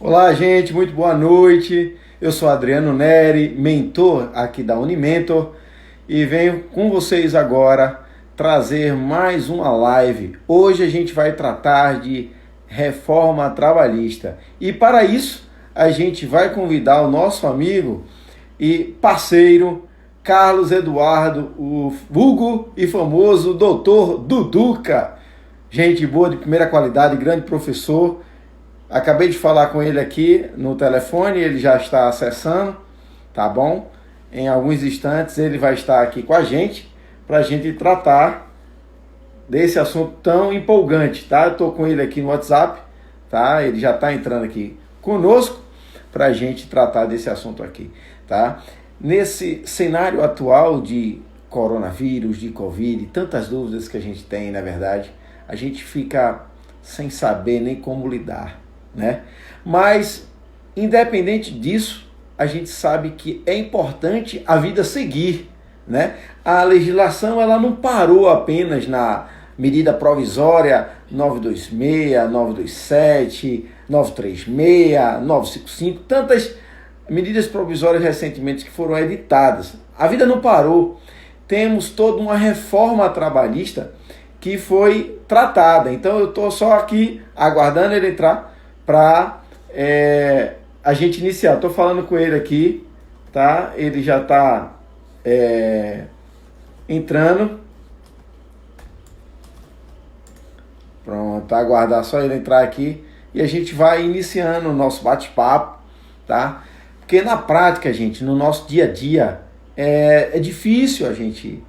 Olá, gente, muito boa noite. Eu sou Adriano Neri, mentor aqui da Unimentor e venho com vocês agora trazer mais uma live. Hoje a gente vai tratar de reforma trabalhista e para isso a gente vai convidar o nosso amigo e parceiro Carlos Eduardo, o vulgo e famoso Doutor Duduca. Gente boa de primeira qualidade, grande professor. Acabei de falar com ele aqui no telefone, ele já está acessando, tá bom? Em alguns instantes ele vai estar aqui com a gente para a gente tratar desse assunto tão empolgante, tá? Eu estou com ele aqui no WhatsApp, tá? Ele já está entrando aqui conosco para a gente tratar desse assunto aqui, tá? Nesse cenário atual de coronavírus, de Covid, tantas dúvidas que a gente tem, na verdade, a gente fica sem saber nem como lidar, né? Mas, independente disso, a gente sabe que é importante a vida seguir, né? A legislação ela não parou apenas na medida provisória 926, 927, 936, 955, tantas medidas provisórias recentemente que foram editadas. A vida não parou. Temos toda uma reforma trabalhista que foi tratada. Então eu estou só aqui aguardando ele entrar para a gente iniciar. Estou falando com ele aqui, tá? Ele já está entrando. Pronto, aguardar só ele entrar aqui e a gente vai iniciando o nosso bate-papo, tá? Porque na prática, gente, no nosso dia a dia, é difícil a gente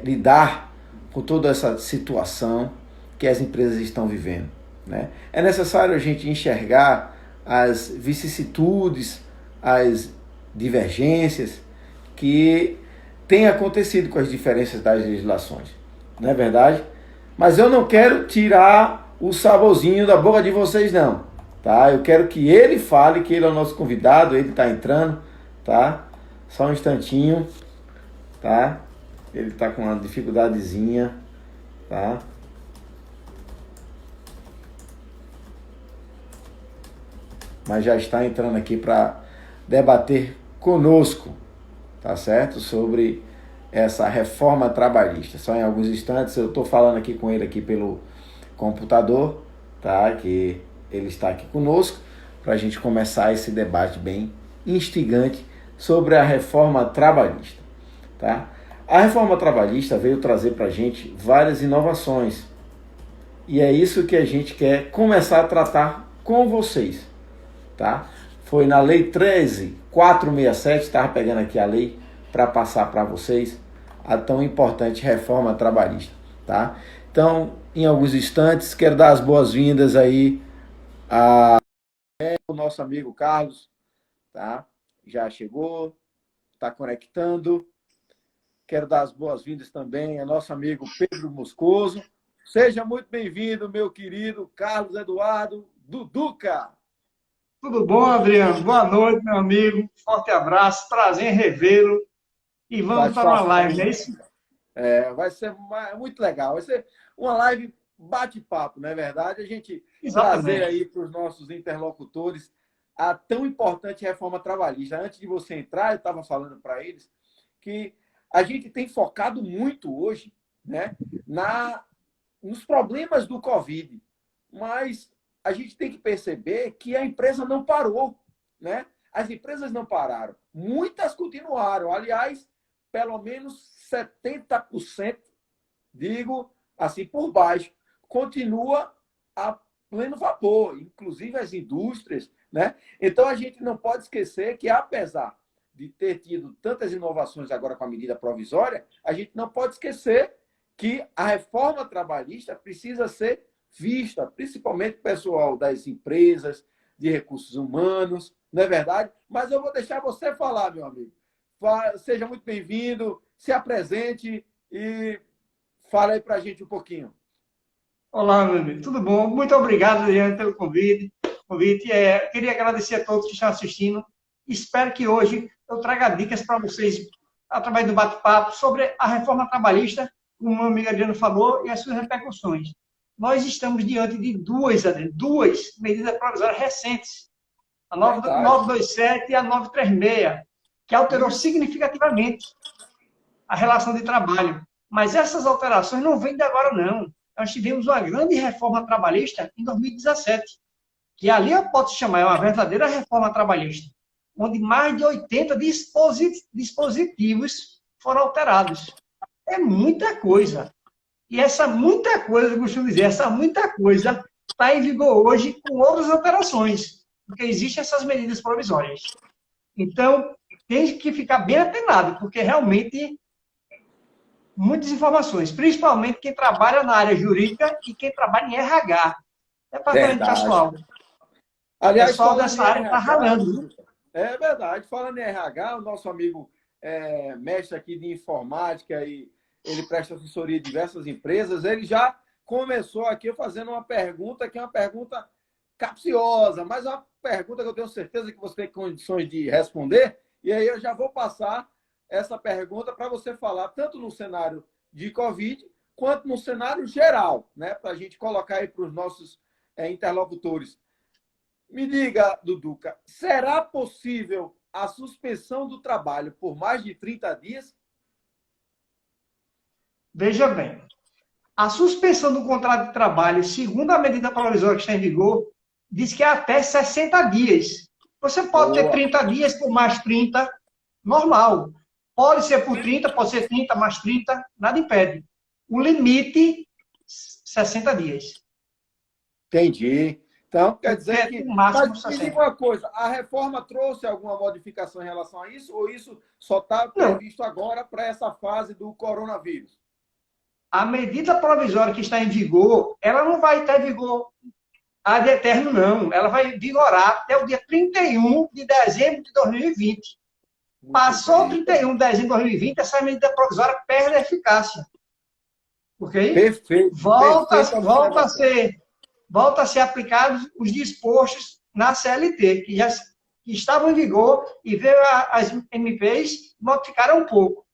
lidar com toda essa situação que as empresas estão vivendo, né? É necessário a gente enxergar as vicissitudes, as divergências que têm acontecido com as diferenças das legislações, não é verdade? Mas eu não quero tirar o saborzinho da boca de vocês, não, tá? Eu quero que ele fale, que ele é o nosso convidado, ele está entrando, tá? Só um instantinho, tá? Ele está com uma dificuldadezinha, tá? Mas já está entrando aqui para debater conosco, tá certo? Sobre essa reforma trabalhista. Só em alguns instantes, eu estou falando aqui com ele aqui pelo computador, tá? Que ele está aqui conosco para a gente começar esse debate bem instigante sobre a reforma trabalhista, tá? A reforma trabalhista veio trazer para a gente várias inovações e é isso que a gente quer começar a tratar com vocês, tá? Foi na Lei 13.467, estava pegando aqui a lei para passar para vocês a tão importante reforma trabalhista, tá? Então, em alguns instantes, quero dar as boas-vindas aí ao nosso amigo Carlos, tá? Já chegou, está conectando. Quero dar as boas-vindas também ao nosso amigo Pedro Moscoso. Seja muito bem-vindo, meu querido Carlos Eduardo Duduca. Tudo bom, Adriano? Boa noite, meu amigo. Forte abraço, prazer em revê-lo. E vamos para uma live, não é isso? Vai ser muito legal. Vai ser uma live bate-papo, não é verdade? A gente trazer Exatamente. aí para os nossos interlocutores a tão importante reforma trabalhista. Antes de você entrar, eu estava falando para eles que a gente tem focado muito hoje, né, nos problemas do Covid, mas a gente tem que perceber que a empresa não parou, né? As empresas não pararam, muitas continuaram. Aliás, pelo menos 70%, digo assim por baixo, continua a pleno vapor, inclusive as indústrias, né? Então a gente não pode esquecer que, apesar de ter tido tantas inovações agora com a medida provisória, a gente não pode esquecer que a reforma trabalhista precisa ser vista, principalmente o pessoal das empresas, de recursos humanos, não é verdade? Mas eu vou deixar você falar, meu amigo. Seja muito bem-vindo, se apresente e fale aí para a gente um pouquinho. Olá, meu amigo. Tudo bom? Muito obrigado, Adriano, pelo convite. Queria agradecer a todos que estão assistindo. Espero que hoje eu traga dicas para vocês, através do bate-papo, sobre a reforma trabalhista, como o meu amigo Adriano falou, e as suas repercussões. Nós estamos diante de duas medidas provisórias recentes A Verdade. 927 e a 936, que alterou significativamente a relação de trabalho. Mas essas alterações não vêm de agora, não. Nós tivemos uma grande reforma trabalhista em 2017, que ali eu posso chamar uma verdadeira reforma trabalhista, onde mais de 80 dispositivos foram alterados. É muita coisa. E essa muita coisa, eu costumo dizer, essa muita coisa está em vigor hoje com outras alterações, porque existem essas medidas provisórias. Então, tem que ficar bem atenado, porque realmente muitas informações, principalmente quem trabalha na área jurídica e quem trabalha em RH, departamento Verdade. pessoal. O Aliás, pessoal dessa área está ralando. É verdade. Falando em RH, o nosso amigo mestre aqui de informática e ele presta assessoria a diversas empresas, ele já começou aqui fazendo uma pergunta que é uma pergunta capciosa, mas é uma pergunta que eu tenho certeza que você tem condições de responder, e aí eu já vou passar essa pergunta para você falar tanto no cenário de Covid quanto no cenário geral, né? Para a gente colocar aí para os nossos interlocutores. Me diga, Duduca, será possível a suspensão do trabalho por mais de 30 dias? Veja bem, a suspensão do contrato de trabalho, segundo a medida provisória que está em vigor, diz que é até 60 dias. Você pode ter 30 dias por mais 30, normal. Pode ser por 30, pode ser 30 mais 30, nada impede. O limite, 60 dias. Entendi. Então, quer dizer que... máximo Mas me diga uma coisa, a reforma trouxe alguma modificação em relação a isso, ou isso só está previsto agora para essa fase do coronavírus? A medida provisória que está em vigor, ela não vai estar em vigor ad eterno, não. Ela vai vigorar até o dia 31 de dezembro de 2020. Passou 31 de dezembro de 2020, essa medida provisória perde a eficácia. Ok? Perfeito. Volta a ser aplicados os dispostos na CLT, que estavam em vigor, e veio as MPs modificaram um pouco.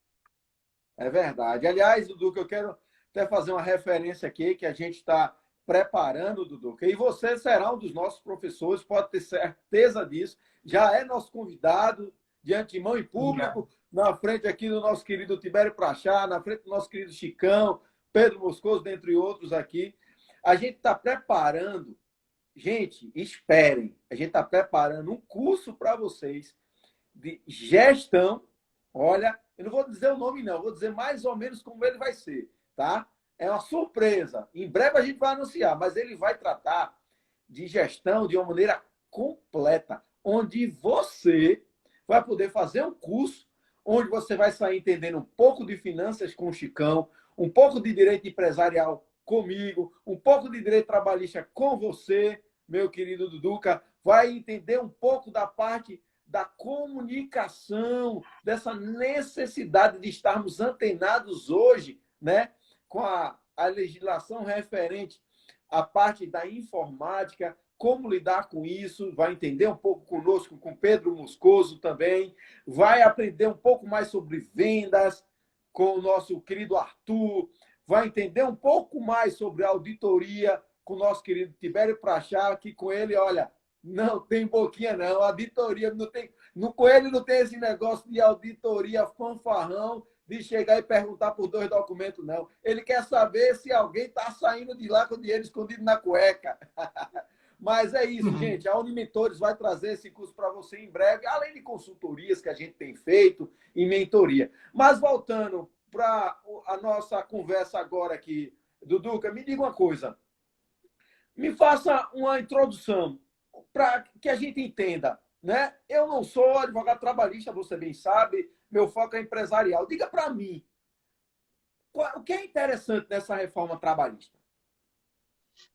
É verdade. Aliás, Dudu, que eu quero até fazer uma referência aqui, que a gente está preparando, Dudu, e você será um dos nossos professores, pode ter certeza disso, já é nosso convidado de antemão em público, na frente aqui do nosso querido Tibério Prachá, na frente do nosso querido Chicão, Pedro Moscoso, dentre outros aqui. A gente está preparando, gente, esperem, a gente está preparando um curso para vocês de gestão. Olha, eu não vou dizer o nome não, vou dizer mais ou menos como ele vai ser, tá? É uma surpresa. Em breve a gente vai anunciar, mas ele vai tratar de gestão de uma maneira completa, onde você vai poder fazer um curso, onde você vai sair entendendo um pouco de finanças com o Chicão, um pouco de direito empresarial comigo, um pouco de direito trabalhista com você, meu querido Duduca, vai entender um pouco da parte da comunicação, dessa necessidade de estarmos antenados hoje, né, com a legislação referente à parte da informática, como lidar com isso, vai entender um pouco conosco, com Pedro Moscoso também, vai aprender um pouco mais sobre vendas com o nosso querido Arthur, vai entender um pouco mais sobre auditoria com o nosso querido Tibério Prachá, que com ele, olha, não tem boquinha não, auditoria não tem, com ele não tem esse negócio de auditoria fanfarrão, de chegar e perguntar por 2 documentos, não. Ele quer saber se alguém está saindo de lá com o dinheiro escondido na cueca. Mas é isso, gente. A Unimentores vai trazer esse curso para você em breve, além de consultorias que a gente tem feito e mentoria. Mas voltando para a nossa conversa agora aqui, Duduca, me diga uma coisa. Me faça uma introdução para que a gente entenda, né? Eu não sou advogado trabalhista, você bem sabe, meu foco é empresarial. Diga para mim, o que é interessante nessa reforma trabalhista?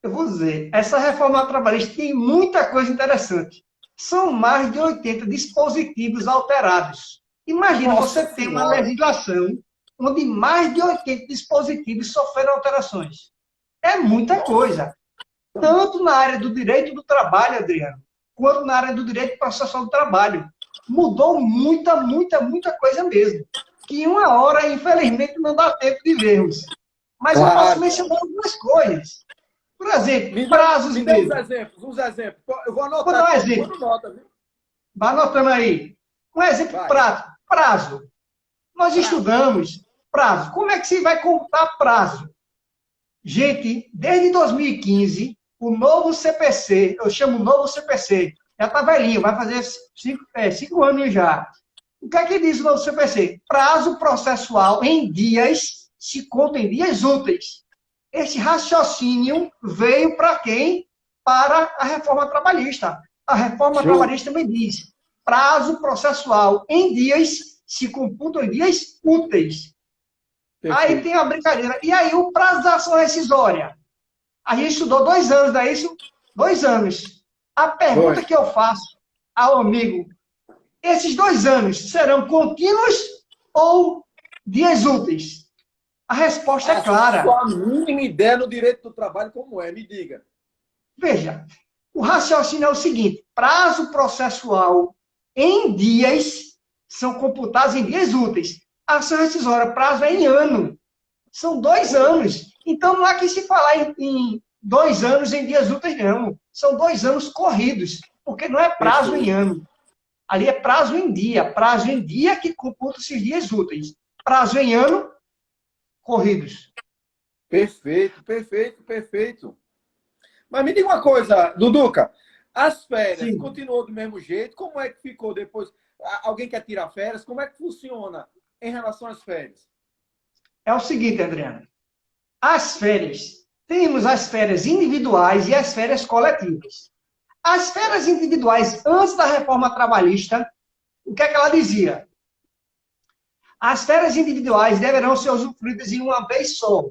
Eu vou dizer, essa reforma trabalhista tem muita coisa interessante. São mais de 80 dispositivos alterados. Imagina você ter uma legislação onde mais de 80 dispositivos sofreram alterações. É muita coisa. Tanto na área do direito do trabalho, Adriano, quanto na área do direito processual do trabalho. Mudou muita coisa mesmo. Que em uma hora, infelizmente, não dá tempo de vermos. Mas eu posso mencionar algumas coisas. Por exemplo, prazos me mesmo. uns exemplos. Eu vou anotar. Vou dar um exemplo. Vá anotando aí. Um exemplo Vai. prático. Prazo. Nós estudamos prazo. Como é que se vai contar prazo? Gente, desde 2015, o novo CPC, eu chamo novo CPC, já está velhinho, vai fazer 5 anos já. O que é que diz o novo CPC? Prazo processual em dias se conta em dias úteis. Este raciocínio veio para quem? Para a reforma trabalhista. A reforma Show. trabalhista também diz: prazo processual em dias se computam em dias úteis. Aí Perfeito. tem a brincadeira. E aí o prazo da ação rescisória? A gente estudou 2 anos, não é isso? 2 anos. A Foi. pergunta que eu faço ao amigo: esses 2 anos serão contínuos ou dias úteis? A resposta é A clara. sua mínima ideia no direito do trabalho, como é? Me diga. Veja, o raciocínio é o seguinte: prazo processual em dias são computados em dias úteis. A ação rescisória, prazo é em ano. São 2 anos. Então, não há que se falar em 2 anos em dias úteis, não. São 2 anos corridos, porque não é prazo em Perfeito. ano. Ali é prazo em dia. Prazo em dia que computa esses dias úteis. Prazo em ano, corridos. Perfeito, perfeito, perfeito. Mas me diga uma coisa, Duduca. As férias Sim. continuou do mesmo jeito? Como é que ficou depois? Alguém quer tirar férias? Como é que funciona em relação às férias? É o seguinte, Adriano. As férias. Temos as férias individuais e as férias coletivas. As férias individuais, antes da reforma trabalhista, o que é que ela dizia? As férias individuais deverão ser usufruídas em uma vez só,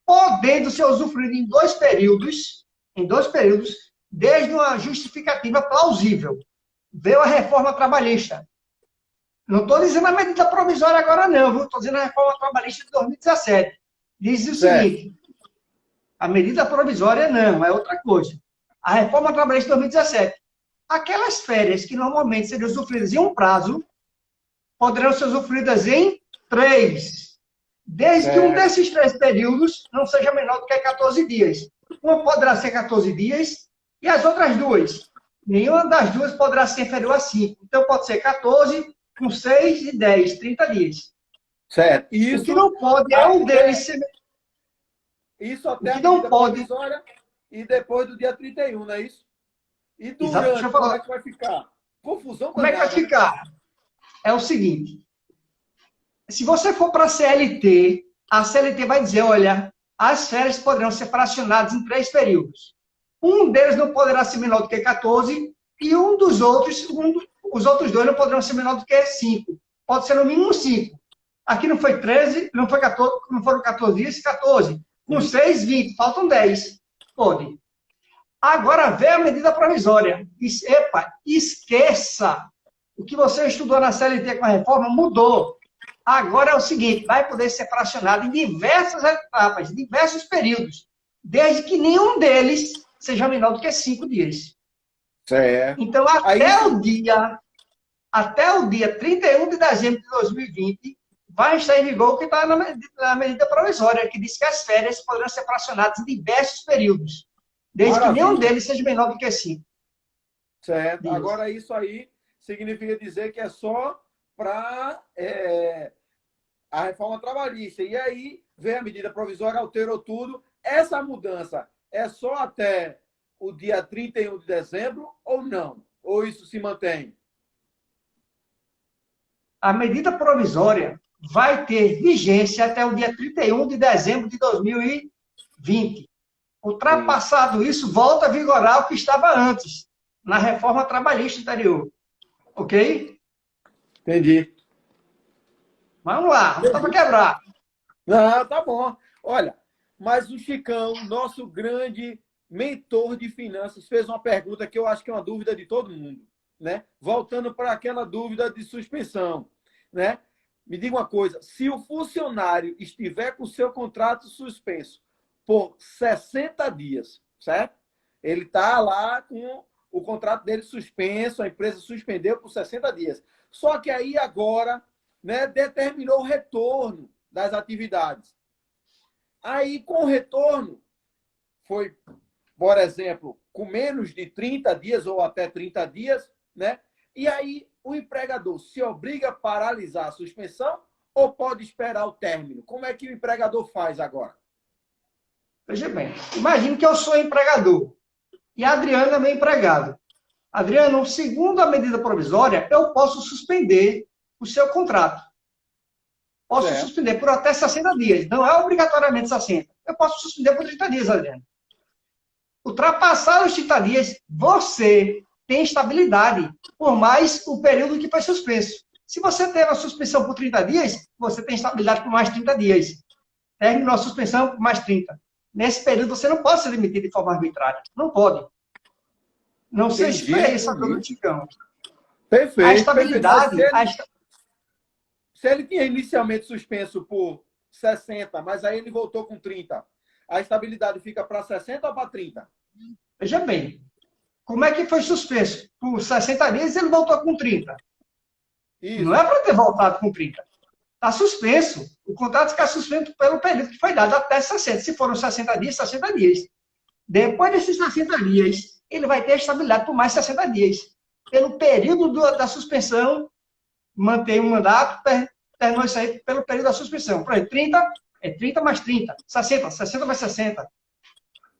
podendo ser usufruídas em dois períodos, desde uma justificativa plausível. Veio a reforma trabalhista. Não estou dizendo a medida provisória agora, não, viu? Estou dizendo a reforma trabalhista de 2017. Diz o Certo. seguinte: a medida provisória não, é outra coisa. A reforma trabalhista de 2017. Aquelas férias que normalmente seriam usufruídas em um prazo, poderão ser usufruídas em 3. Desde que um Certo. desses 3 períodos não seja menor do que 14 dias. Uma poderá ser 14 dias e as outras duas. Nenhuma das duas poderá ser inferior a 5. Então, pode ser 14, com 6 e 10, 30 dias. Certo. O que Isso não pode é um deles até, ser... isso O até que a não medida pode... provisória e depois do dia 31, não é isso? E Exato. Deixa eu durante, como é falar. que vai ficar? Confusão Como é que vai danada, né? ficar? É o seguinte: se você for para a CLT, a CLT vai dizer, olha, as férias poderão ser fracionadas em 3 períodos. Um deles não poderá ser menor do que 14 e os outros dois não poderão ser menor do que 5. Pode ser no mínimo 5. Aqui não foi 13, não foi 14, não foram 14 dias, 14. Com Sim. 6, 20, faltam 10. Pode. Agora vem a medida provisória. Epa, esqueça. O que você estudou na CLT com a reforma mudou. Agora é o seguinte: vai poder ser fracionado em diversas etapas, diversos períodos, desde que nenhum deles seja menor do que 5 dias. Certo. Então, Aí isso. até o dia 31 de dezembro de 2020, vai estar em vigor o que está na medida provisória, que diz que as férias poderão ser fracionadas em diversos períodos, desde que nenhum Maravilha. deles seja menor do que 5 Certo. dias. Agora, isso aí significa dizer que é só para a reforma trabalhista. E aí vem a medida provisória, alterou tudo. Essa mudança é só até o dia 31 de dezembro ou não? Ou isso se mantém? A medida provisória vai ter vigência até o dia 31 de dezembro de 2020. Sim. Ultrapassado isso, volta a vigorar o que estava antes, na reforma trabalhista anterior. Ok? Entendi. Vamos lá, botar para quebrar. Não, tá bom. Olha, mas o Chicão, nosso grande mentor de finanças, fez uma pergunta que eu acho que é uma dúvida de todo mundo, né? Voltando para aquela dúvida de suspensão, né? Me diga uma coisa, se o funcionário estiver com o seu contrato suspenso por 60 dias, certo? Ele está lá com o contrato dele suspenso, a empresa suspendeu por 60 dias. Só que aí agora, né, determinou o retorno das atividades. Aí, com o retorno, foi, por exemplo, com menos de 30 dias ou até 30 dias, né? E aí o empregador se obriga a paralisar a suspensão ou pode esperar o término? Como é que o empregador faz agora? Veja bem, imagine que eu sou empregador e a Adriana é meu empregado. Adriano, segundo a medida provisória, eu posso suspender o seu contrato. Posso Certo. suspender por até 60 dias. Não é obrigatoriamente 60. Eu posso suspender por 30 dias, Adriano. Ultrapassar os 30 dias, você tem estabilidade, por mais o período que foi suspenso. Se você teve a suspensão por 30 dias, você tem estabilidade por mais 30 dias. Terminou a suspensão por mais 30. Nesse período, você não pode ser demitido de forma arbitrária. Não pode. Não sei se foi essa do Ticão. Perfeito. A estabilidade... Se ele tinha inicialmente suspenso por 60, mas aí ele voltou com 30, a estabilidade fica para 60 ou para 30? Veja bem, como é que foi suspenso? Por 60 dias ele voltou com 30. Isso. Não é para ter voltado com 30. Está suspenso. O contrato fica suspenso pelo período que foi dado, até 60. Se foram 60 dias, 60 dias. Depois desses 60 dias, ele vai ter estabilidade por mais 60 dias. Pelo período da suspensão, mantém o mandato, terminou isso aí pelo período da suspensão. Por exemplo, 30 é 30 mais 30. 60, 60 mais 60.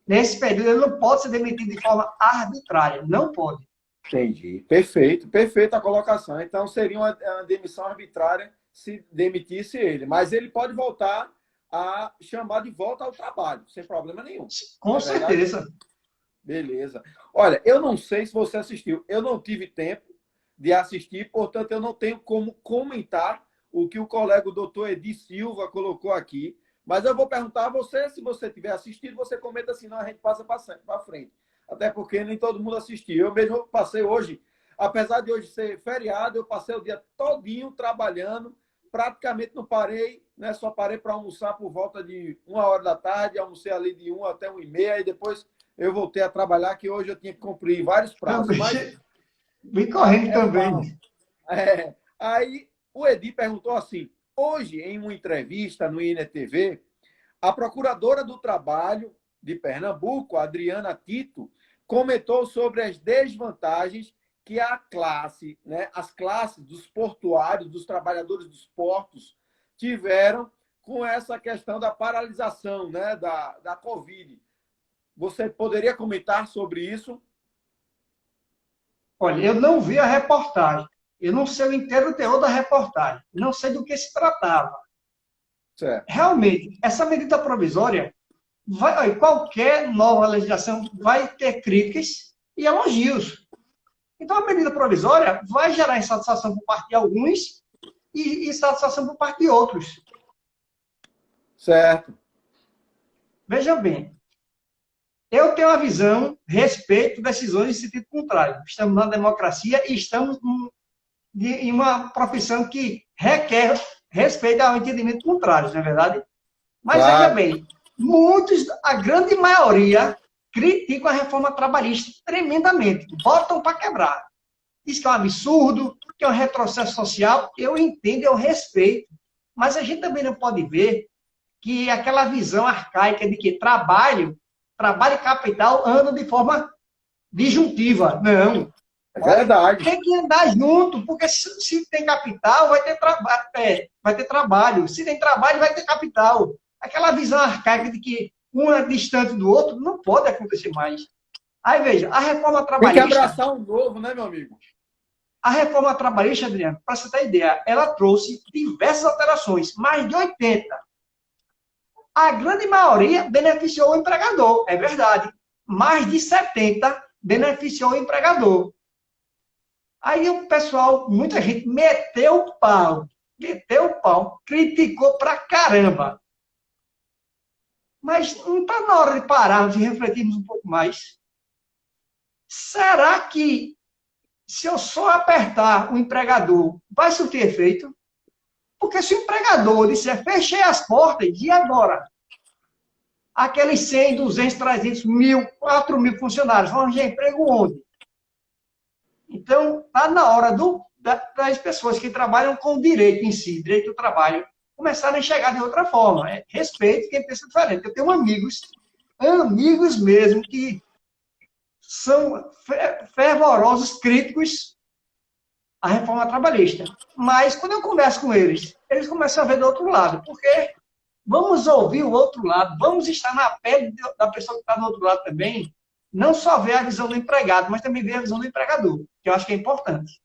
Nesse período, ele não pode ser demitido de forma arbitrária. Não pode. Entendi. Perfeito. Perfeita a colocação. Então, seria uma demissão arbitrária se demitisse ele. Mas ele pode voltar a chamar de volta ao trabalho, sem problema nenhum. Com certeza. Beleza. Olha, eu não sei se você assistiu. Eu não tive tempo de assistir, portanto, eu não tenho como comentar o que o colega o doutor Edi Silva colocou aqui. Mas eu vou perguntar a você, se você tiver assistido, você comenta assim, não, a gente passa para frente. Até porque nem todo mundo assistiu. Eu mesmo passei hoje, apesar de hoje ser feriado, eu passei o dia todinho trabalhando, praticamente não parei, né? Só parei para almoçar por volta de 1h da tarde, almocei ali de 1 até 1h30, e depois eu voltei a trabalhar, que hoje eu tinha que cumprir vários prazos. Mas vem correndo também. Aí o Edi perguntou assim, hoje, em uma entrevista no INTV, a procuradora do trabalho de Pernambuco, Adriana Tito, comentou sobre as desvantagens que a classe, né, as classes dos portuários, dos trabalhadores dos portos, tiveram com essa questão da paralisação, né, da Covid. Você poderia comentar sobre isso? Olha, eu não vi a reportagem. Eu não sei o inteiro teor da reportagem. Não sei do que se tratava. Certo. Realmente, essa medida provisória, qualquer nova legislação vai ter críticas e elogios. Então, a medida provisória vai gerar insatisfação por parte de alguns e insatisfação por parte de outros. Certo. Veja bem, eu tenho uma visão, respeito decisões em sentido contrário. Estamos na democracia e estamos em uma profissão que requer respeito ao entendimento contrário, não é verdade? Mas claro. Veja bem, a grande maioria, criticam a reforma trabalhista tremendamente, botam para quebrar. Diz que é um absurdo, que é um retrocesso social. Eu entendo, eu respeito. Mas a gente também não pode ver que aquela visão arcaica de que trabalho e capital andam de forma disjuntiva. Não. É verdade. Tem que andar junto, porque se tem capital, vai ter trabalho. Se tem trabalho, vai ter capital. Aquela visão arcaica de que um é distante do outro não pode acontecer mais. Aí, veja, a reforma trabalhista... Tem que abraçar um novo, né, meu amigo? A reforma trabalhista, Adriano, para você ter ideia, ela trouxe diversas alterações, mais de 80. A grande maioria beneficiou o empregador, é verdade. Mais de 70 beneficiou o empregador. Aí o pessoal, muita gente meteu o pau, criticou pra caramba. Mas não está na hora de pararmos e refletirmos um pouco mais. Será que, se eu só apertar o empregador, vai surtir efeito? Porque se o empregador disser, fechei as portas, e agora? Aqueles 100, 200, 300, 1.000, 4.000 funcionários vão arranjar emprego onde? Então, está na hora das pessoas que trabalham com o direito em si, direito do trabalho, começarem a enxergar de outra forma. Respeito quem pensa diferente. Eu tenho amigos mesmo, que são fervorosos críticos a reforma trabalhista. Mas, quando eu converso com eles, eles começam a ver do outro lado, porque vamos ouvir o outro lado, vamos estar na pele da pessoa que está do outro lado também, não só ver a visão do empregado, mas também ver a visão do empregador, que eu acho que é importante.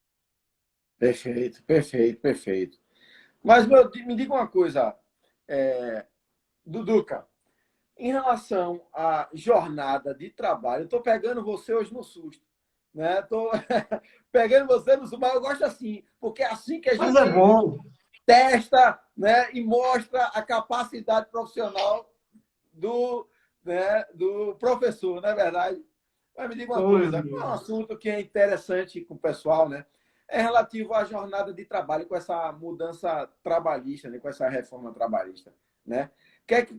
Perfeito, perfeito, perfeito. Mas me diga uma coisa, Duduca, em relação à jornada de trabalho, eu estou pegando você hoje no susto, né? Estou pegando você no susto, mas eu gosto assim, porque é assim que a Mas gente é bom. testa, né, e mostra a capacidade profissional do, né, do professor, não é verdade? Mas me diga uma Oi, coisa, qual é um amigo. assunto que é interessante com o pessoal, né? É relativo à jornada de trabalho com essa mudança trabalhista, né, com essa reforma trabalhista, né?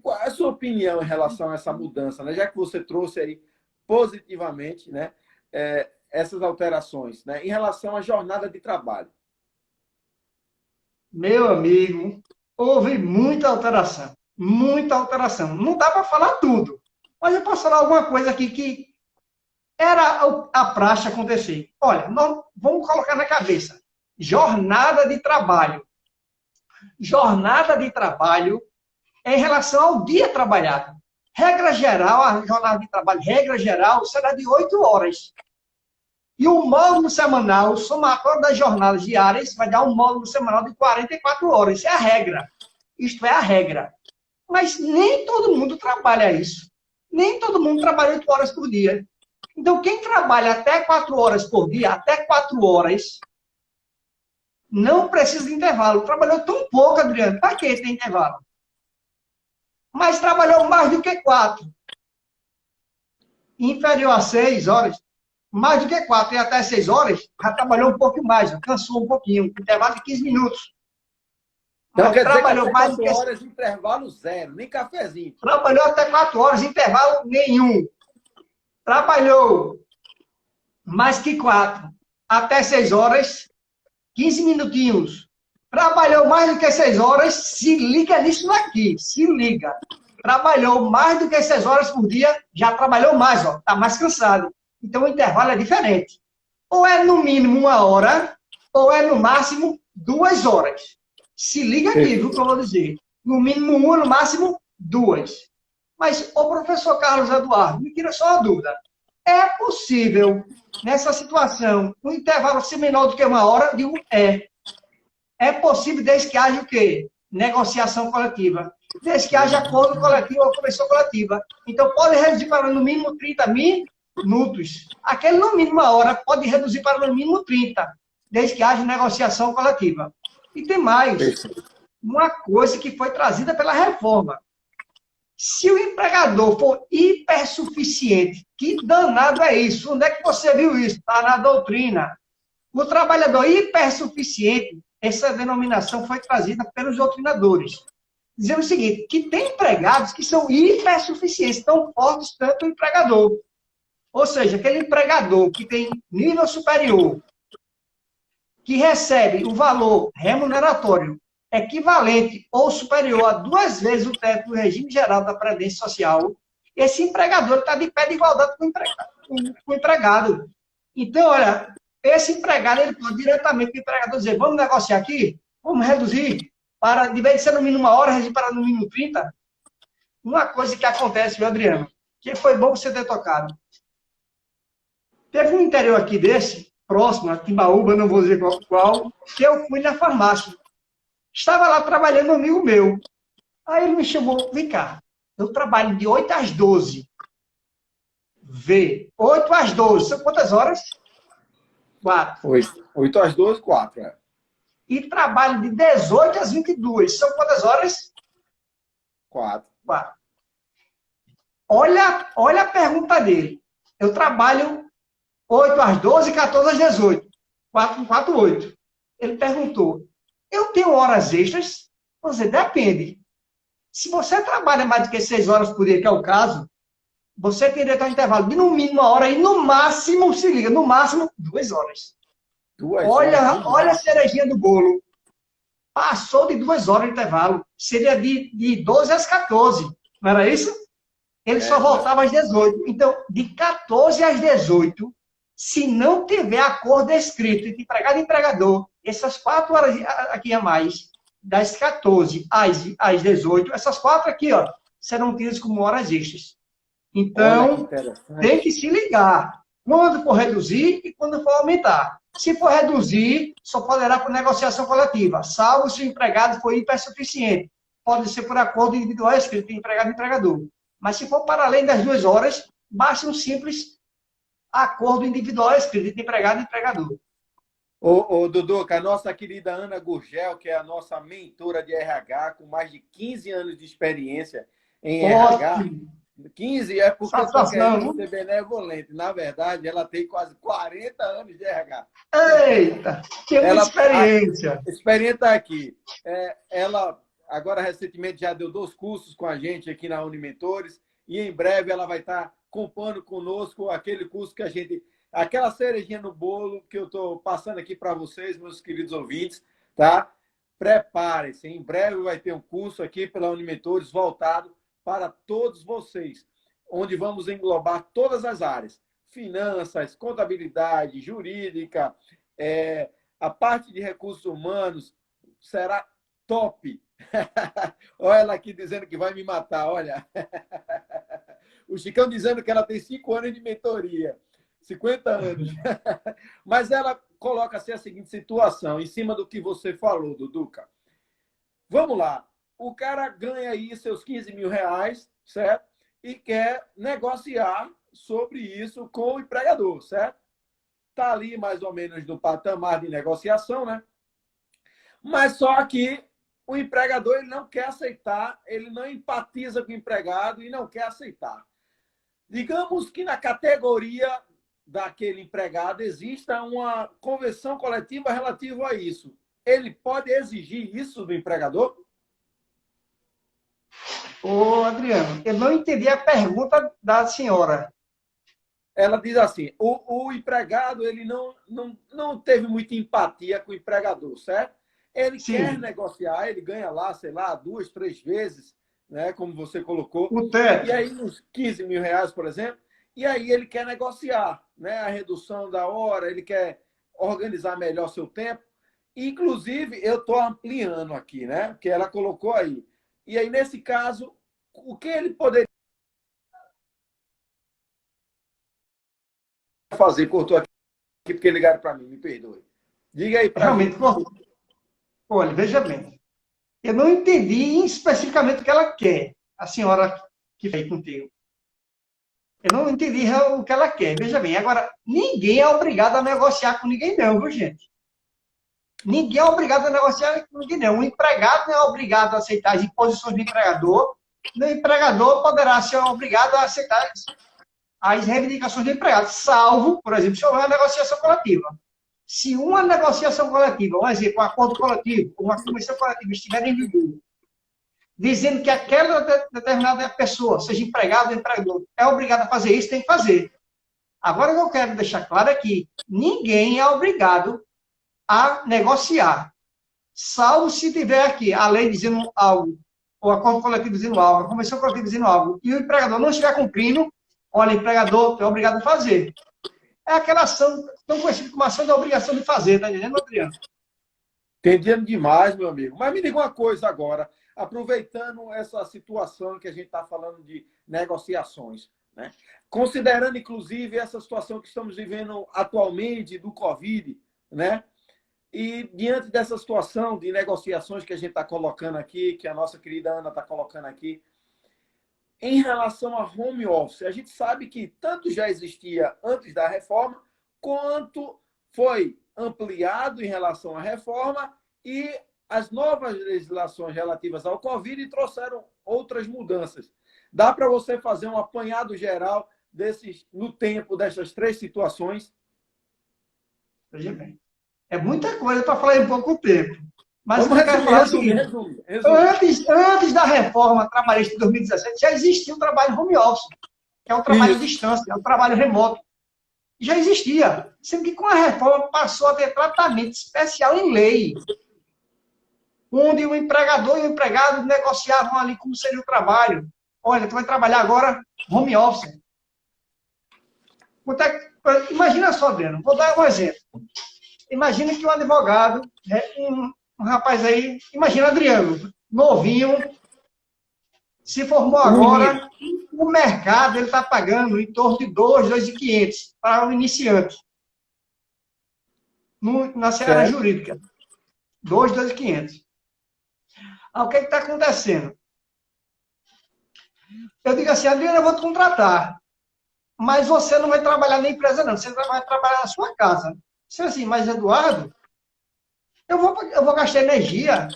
Qual é a sua opinião em relação a essa mudança, né? Já que você trouxe aí positivamente, né, essas alterações, né, em relação à jornada de trabalho. Meu amigo, houve muita alteração. Muita alteração. Não dá para falar tudo. Mas eu posso falar alguma coisa aqui que era a praxe acontecer. Olha, nós vamos colocar na cabeça. Jornada de trabalho. Jornada de trabalho é em relação ao dia trabalhado. Regra geral, a jornada de trabalho, regra geral, será de 8 horas. E o módulo semanal, o somatório das jornadas diárias, vai dar um módulo semanal de 44 horas. Isso é a regra. Isto é a regra. Mas nem todo mundo trabalha isso. Nem todo mundo trabalha 8 horas por dia. Então, quem trabalha até 4 horas por dia, até 4 horas, não precisa de intervalo. Trabalhou tão pouco, Adriano, para que tem intervalo? Mas trabalhou mais do que 4. Inferior a 6 horas, mais do que 4 e até 6 horas, já trabalhou um pouco mais, cansou um pouquinho, intervalo de 15 minutos. Então Mas quer dizer que trabalhou até mais do 4 que... horas de intervalo zero, nem cafezinho. Trabalhou até 4 horas, intervalo nenhum. Trabalhou mais que 4, até 6 horas, 15 minutinhos. Trabalhou mais do que 6 horas, se liga nisso daqui, se liga. Trabalhou mais do que 6 horas por dia, já trabalhou mais, ó, tá mais cansado. Então o intervalo é diferente. Ou é no mínimo 1 hora, ou é no máximo 2 horas. Se liga aqui, viu, que eu vou dizer. No mínimo 1, no máximo 2. Mas, ô professor Carlos Eduardo, me tira só uma dúvida. É possível, nessa situação, um intervalo ser menor do que 1 hora? Digo, é. É possível desde que haja o quê? Negociação coletiva. Desde que haja acordo coletivo ou convenção coletiva. Então, pode reduzir para no mínimo 30 minutos. Aquele no mínimo 1 hora pode reduzir para no mínimo 30, desde que haja negociação coletiva. E tem mais, uma coisa que foi trazida pela reforma. Se o empregador for hipersuficiente, que danado é isso? Onde é que você viu isso? Está na doutrina. O trabalhador hipersuficiente, essa denominação foi trazida pelos doutrinadores. Dizendo o seguinte, que tem empregados que são hipersuficientes, tão fortes tanto o empregador. Ou seja, aquele empregador que tem nível superior, que recebe o valor remuneratório equivalente ou superior a 2 vezes o teto do regime geral da Previdência Social, esse empregador está de pé de igualdade com o empregado. Então, olha, esse empregado ele pode diretamente para o empregador dizer, vamos negociar aqui? Vamos reduzir? Para, de vez de ser no mínimo 1 hora, reduzir para no mínimo 30? Uma coisa que acontece, viu, Adriano? Que foi bom você ter tocado. Teve um interior aqui desse, próximo, a Timbaúba, não vou dizer qual, que eu fui na farmácia. Estava lá trabalhando um amigo meu. Aí ele me chamou, vem cá, eu trabalho de 8 às 12. Vê, 8 às 12, são quantas horas? 4. 8 às 12, 4. É. E trabalho de 18 às 22, são quantas horas? 4. 4. Olha a pergunta dele. Eu trabalho 8 às 12, 14 às 18. 4, 4, 8. Ele perguntou, eu tenho horas extras? Você depende. Se você trabalha mais do que 6 horas por dia, que é o caso, você tem direito ao intervalo de no mínimo 1 hora e no máximo, se liga, no máximo 2 horas. 2 olha, horas. olha a cerejinha do bolo. Passou de 2 horas de intervalo. Seria de 12 às 14. Não era isso? Ele só voltava às 18. Então, de 14 às 18, Se não tiver acordo escrito entre empregado e empregador, essas 4 horas aqui a mais, das 14 às 18, essas 4 aqui, ó, serão tidas como horas extras. Olha que Então, tem interessante. que se ligar quando for reduzir e quando for aumentar. Se for reduzir, só poderá por negociação coletiva, salvo se o empregado for hipersuficiente. Pode ser por acordo individual escrito entre empregado e empregador. Mas se for para além das 2 horas, basta um simples acordo individual escrito entre empregado e empregador. Ô, Duduca, a nossa querida Ana Gurgel, que é a nossa mentora de RH, com mais de 15 anos de experiência em RH, Ótimo. 15 é porque eu estou querendo Satisfação. ser benevolente. Na verdade, ela tem quase 40 anos de RH. Eita, que muita Ela, a experiência. experiência está aqui. Ela, agora, recentemente, já deu 2 cursos com a gente aqui na Unimentores, e em breve ela vai estar compondo conosco aquele curso que a gente... Aquela cerejinha no bolo que eu estou passando aqui para vocês, meus queridos ouvintes, tá? Preparem-se. Em breve vai ter um curso aqui pela Unimentores voltado para todos vocês, onde vamos englobar todas as áreas: finanças, contabilidade, jurídica, a parte de recursos humanos será top. Olha ela aqui dizendo que vai me matar, olha. O Chicão dizendo que ela tem 5 anos de mentoria, 50 anos. Mas ela coloca assim a seguinte situação, em cima do que você falou, Duduca. Vamos lá. O cara ganha aí seus 15 mil reais, certo? E quer negociar sobre isso com o empregador, certo? Está ali mais ou menos no patamar de negociação, né? Mas só que o empregador ele não quer aceitar, ele não empatiza com o empregado e não quer aceitar. Digamos que na categoria daquele empregado exista uma convenção coletiva relativa a isso. Ele pode exigir isso do empregador? Ô, Adriano, eu não entendi a pergunta da senhora. Ela diz assim, o empregado ele não teve muita empatia com o empregador, certo? Ele quer Sim, negociar, ele ganha lá, sei lá, 2, 3 vezes, né, como você colocou, o e teto. aí uns 15 mil reais, por exemplo, e aí ele quer negociar, né, a redução da hora, ele quer organizar melhor seu tempo. Inclusive, eu estou ampliando aqui, né, que ela colocou aí. E aí, nesse caso, o que ele poderia fazer? Cortou aqui porque ligaram para mim, me perdoe. Diga aí para a Realmente, gente. olha, veja bem. Eu não entendi especificamente o que ela quer, a senhora que veio contigo. Eu não entendi o que ela quer. Veja bem, agora, ninguém é obrigado a negociar com ninguém, não, viu, gente? Ninguém é obrigado a negociar com ninguém, não. O empregado não é obrigado a aceitar as imposições do empregador, nem o empregador poderá ser obrigado a aceitar as reivindicações do empregado, salvo, por exemplo, se houver uma negociação coletiva. Se uma negociação coletiva, um exemplo, um acordo coletivo, uma convenção coletiva estiver em vigor, dizendo que aquela determinada pessoa, seja empregado ou empregador, é obrigada a fazer isso, tem que fazer. Agora, o que eu quero deixar claro é que ninguém é obrigado a negociar, salvo se tiver aqui a lei dizendo algo, ou a acordo coletivo dizendo algo, a convenção coletiva dizendo algo, e o empregador não estiver cumprindo, olha, empregador, é obrigado a fazer. É aquela ação, tão conhecida como ação da obrigação de fazer, tá entendendo, Adriano? Entendendo demais, meu amigo. Mas me diga uma coisa agora, aproveitando essa situação que a gente está falando de negociações, né? Considerando, inclusive, essa situação que estamos vivendo atualmente do Covid, né? E diante dessa situação de negociações que a gente está colocando aqui, que a nossa querida Ana está colocando aqui, em relação a home office, a gente sabe que tanto já existia antes da reforma, quanto foi ampliado em relação à reforma e as novas legislações relativas ao Covid trouxeram outras mudanças. Dá para você fazer um apanhado geral no tempo dessas 3 situações? Veja bem. É muita coisa para falar em pouco tempo. Mas o Vamos que eu quero resumir, falar é o resumir, seguinte: resumir, resumir. antes da reforma trabalhista de 2017, já existia o trabalho home office, que é o trabalho à Isso. distância, é o trabalho remoto. Já existia. Sendo que com a reforma passou a ter tratamento especial em lei, onde o empregador e o empregado negociavam ali como seria o trabalho. Olha, tu vai trabalhar agora home office. Imagina só, Adriano, vou dar um exemplo. Imagina que um advogado, um rapaz aí, imagina Adriano, novinho, se formou O menino. agora, o mercado ele está pagando em torno de 2.500 para o iniciante, na seara Certo? jurídica. 2.500. O que está acontecendo? Eu digo assim, Adriano, eu vou te contratar, mas você não vai trabalhar na empresa, não. Você vai trabalhar na sua casa. Você assim, mas Eduardo, eu vou gastar energia,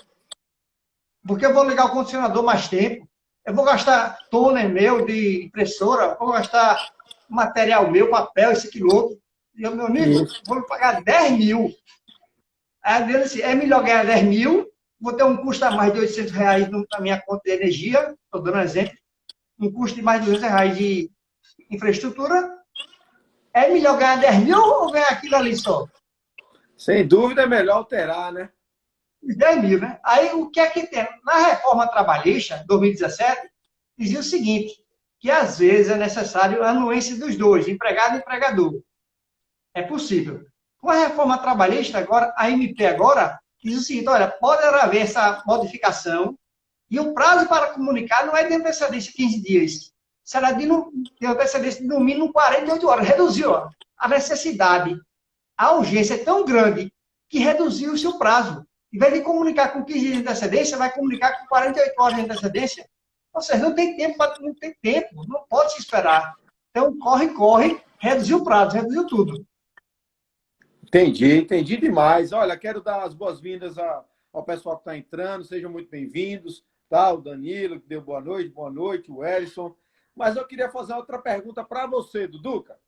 porque eu vou ligar o condicionador mais tempo, eu vou gastar toner meu de impressora, vou gastar material meu, papel, esse aqui outro. E eu, meu amigo, Isso. vou me pagar 10 mil. Aí ele disse, é melhor ganhar 10 mil, vou ter um custo a mais de R$ 800 na minha conta de energia, estou dando um exemplo, um custo de mais de R$ 200 de infraestrutura. É melhor ganhar 10 mil ou ganhar aquilo ali só? Sem dúvida é melhor alterar, né? Os 10 mil, né? Aí o que é que tem? Na reforma trabalhista, 2017, dizia o seguinte, que às vezes é necessário a anuência dos dois, empregado e empregador. É possível. Com a reforma trabalhista agora, a MP agora, diz o seguinte, olha, pode haver essa modificação e o prazo para comunicar não é de antecedência 15 dias. Será de antecedência de no mínimo 48 horas. Reduziu ó, a necessidade. A urgência é tão grande que reduziu o seu prazo. Em vez de comunicar com 15 dias de antecedência, vai comunicar com 48 horas de antecedência. Ou seja, não tem tempo, não tem tempo, não pode se esperar. Então, corre, corre, reduziu o prazo, reduziu tudo. Entendi demais. Olha, quero dar as boas-vindas ao pessoal que está entrando, sejam muito bem-vindos, tá? O Danilo, que deu boa noite, o Ellison. Mas eu queria fazer outra pergunta para você, Duduca.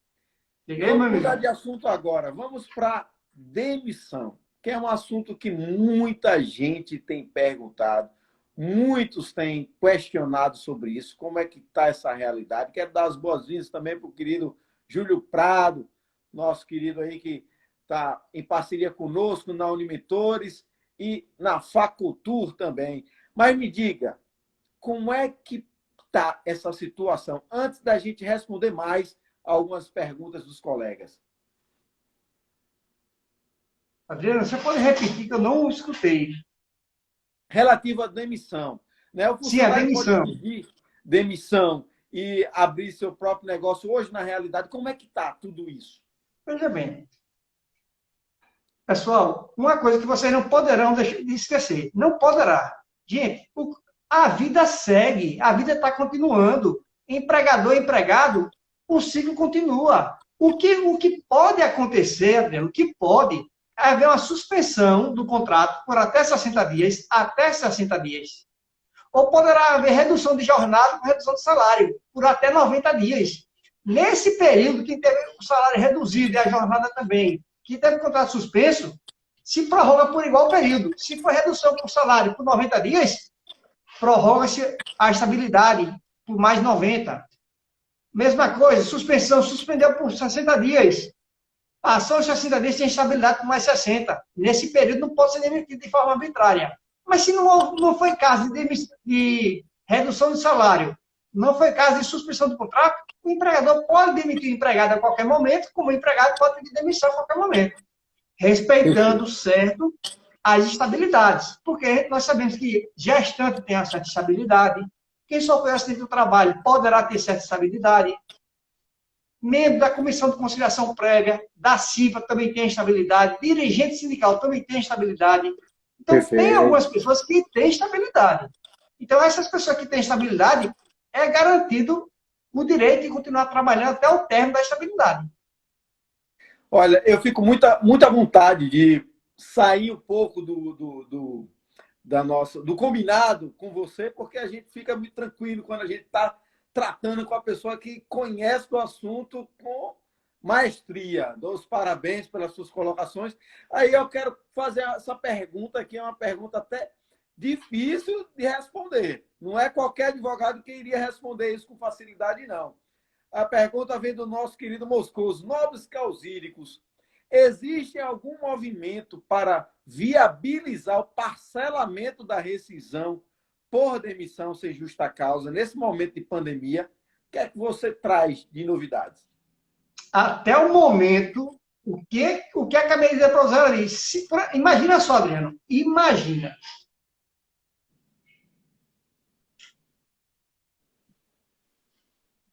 Cheguei, meu Vamos mudar amigo. de assunto agora. Vamos para demissão, que é um assunto que muita gente tem perguntado, muitos têm questionado sobre isso, como é que está essa realidade. Quero dar as boas-vindas também para o querido Júlio Prado, nosso querido aí que está em parceria conosco na Unimentores e na Facultur também. Mas me diga, como é que está essa situação? Antes da gente responder mais algumas perguntas dos colegas. Adriano, você pode repetir que eu não escutei. Relativa à demissão. Né? O Sim, a funcionário pode demissão. pedir demissão e abrir seu próprio negócio. Hoje, na realidade, como é que está tudo isso? Veja bem. Pessoal, uma coisa que vocês não poderão deixar de esquecer. Não poderá. Gente, a vida segue. A vida está continuando. Empregador, empregado, o ciclo continua. O que pode acontecer, Adriano, o que pode é haver uma suspensão do contrato por até 60 dias, até 60 dias. Ou poderá haver redução de jornada com redução de salário por até 90 dias. Nesse período que teve o salário reduzido e a jornada também, que teve contrato suspenso, se prorroga por igual período. Se for redução por salário por 90 dias, prorroga-se a estabilidade por mais 90. Mesma coisa, suspensão, suspendeu por 60 dias. Passou os 60 dias sem estabilidade por mais 60. Nesse período não pode ser demitido de forma arbitrária. Mas se não foi caso de redução de salário, não foi caso de suspensão do contrato, o empregador pode demitir o empregado a qualquer momento, como o empregado pode pedir demissão a qualquer momento, respeitando, certo, as estabilidades. Porque nós sabemos que gestante tem a certa estabilidade, quem sofreu acidente do trabalho poderá ter certa estabilidade, membro da Comissão de Conciliação Prévia, da CIVA também tem estabilidade, dirigente sindical também tem estabilidade. Então, tem Perfeito. algumas pessoas que têm estabilidade. Então, essas pessoas que têm estabilidade, é garantido o direito de continuar trabalhando até o término da estabilidade. Olha, eu fico muita vontade de sair um pouco do combinado com você, porque a gente fica muito tranquilo quando a gente está tratando com a pessoa que conhece o assunto com maestria. Dou os parabéns pelas suas colocações. Aí eu quero fazer essa pergunta, que é uma pergunta até difícil de responder. Não é qualquer advogado que iria responder isso com facilidade, não. A pergunta vem do nosso querido Moscoso. Nobres causídicos, existe algum movimento para viabilizar o parcelamento da rescisão por demissão sem justa causa nesse momento de pandemia? O que é que você traz de novidades? até o momento, o que a medida provisória diz? Imagina só, Adriano, imagina.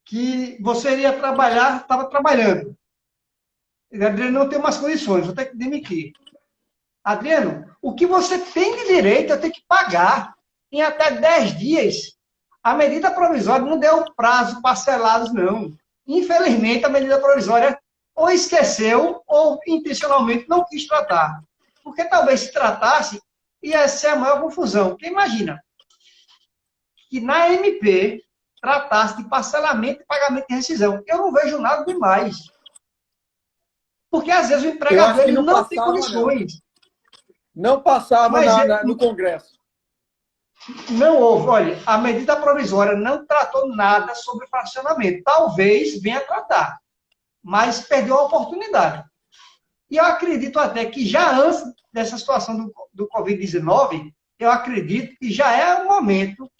Que você iria trabalhar, estava trabalhando. Adriano, não tem mais condições, vou ter que demitir. Adriano, o que você tem de direito é ter que pagar em até 10 dias. A medida provisória não deu prazo parcelados, não. Infelizmente, a medida provisória ou esqueceu ou intencionalmente não quis tratar. Porque talvez se tratasse, ia ser a maior confusão. Porque imagina que na MP tratasse de parcelamento e pagamento de rescisão. Eu não vejo nada demais. Porque às vezes o empregador ele não tem condições. Não passava no Congresso. Não houve. Olha, a medida provisória não tratou nada sobre fracionamento. Talvez venha tratar, mas perdeu a oportunidade. E eu acredito até que já antes dessa situação do Covid-19, eu acredito que já é o momento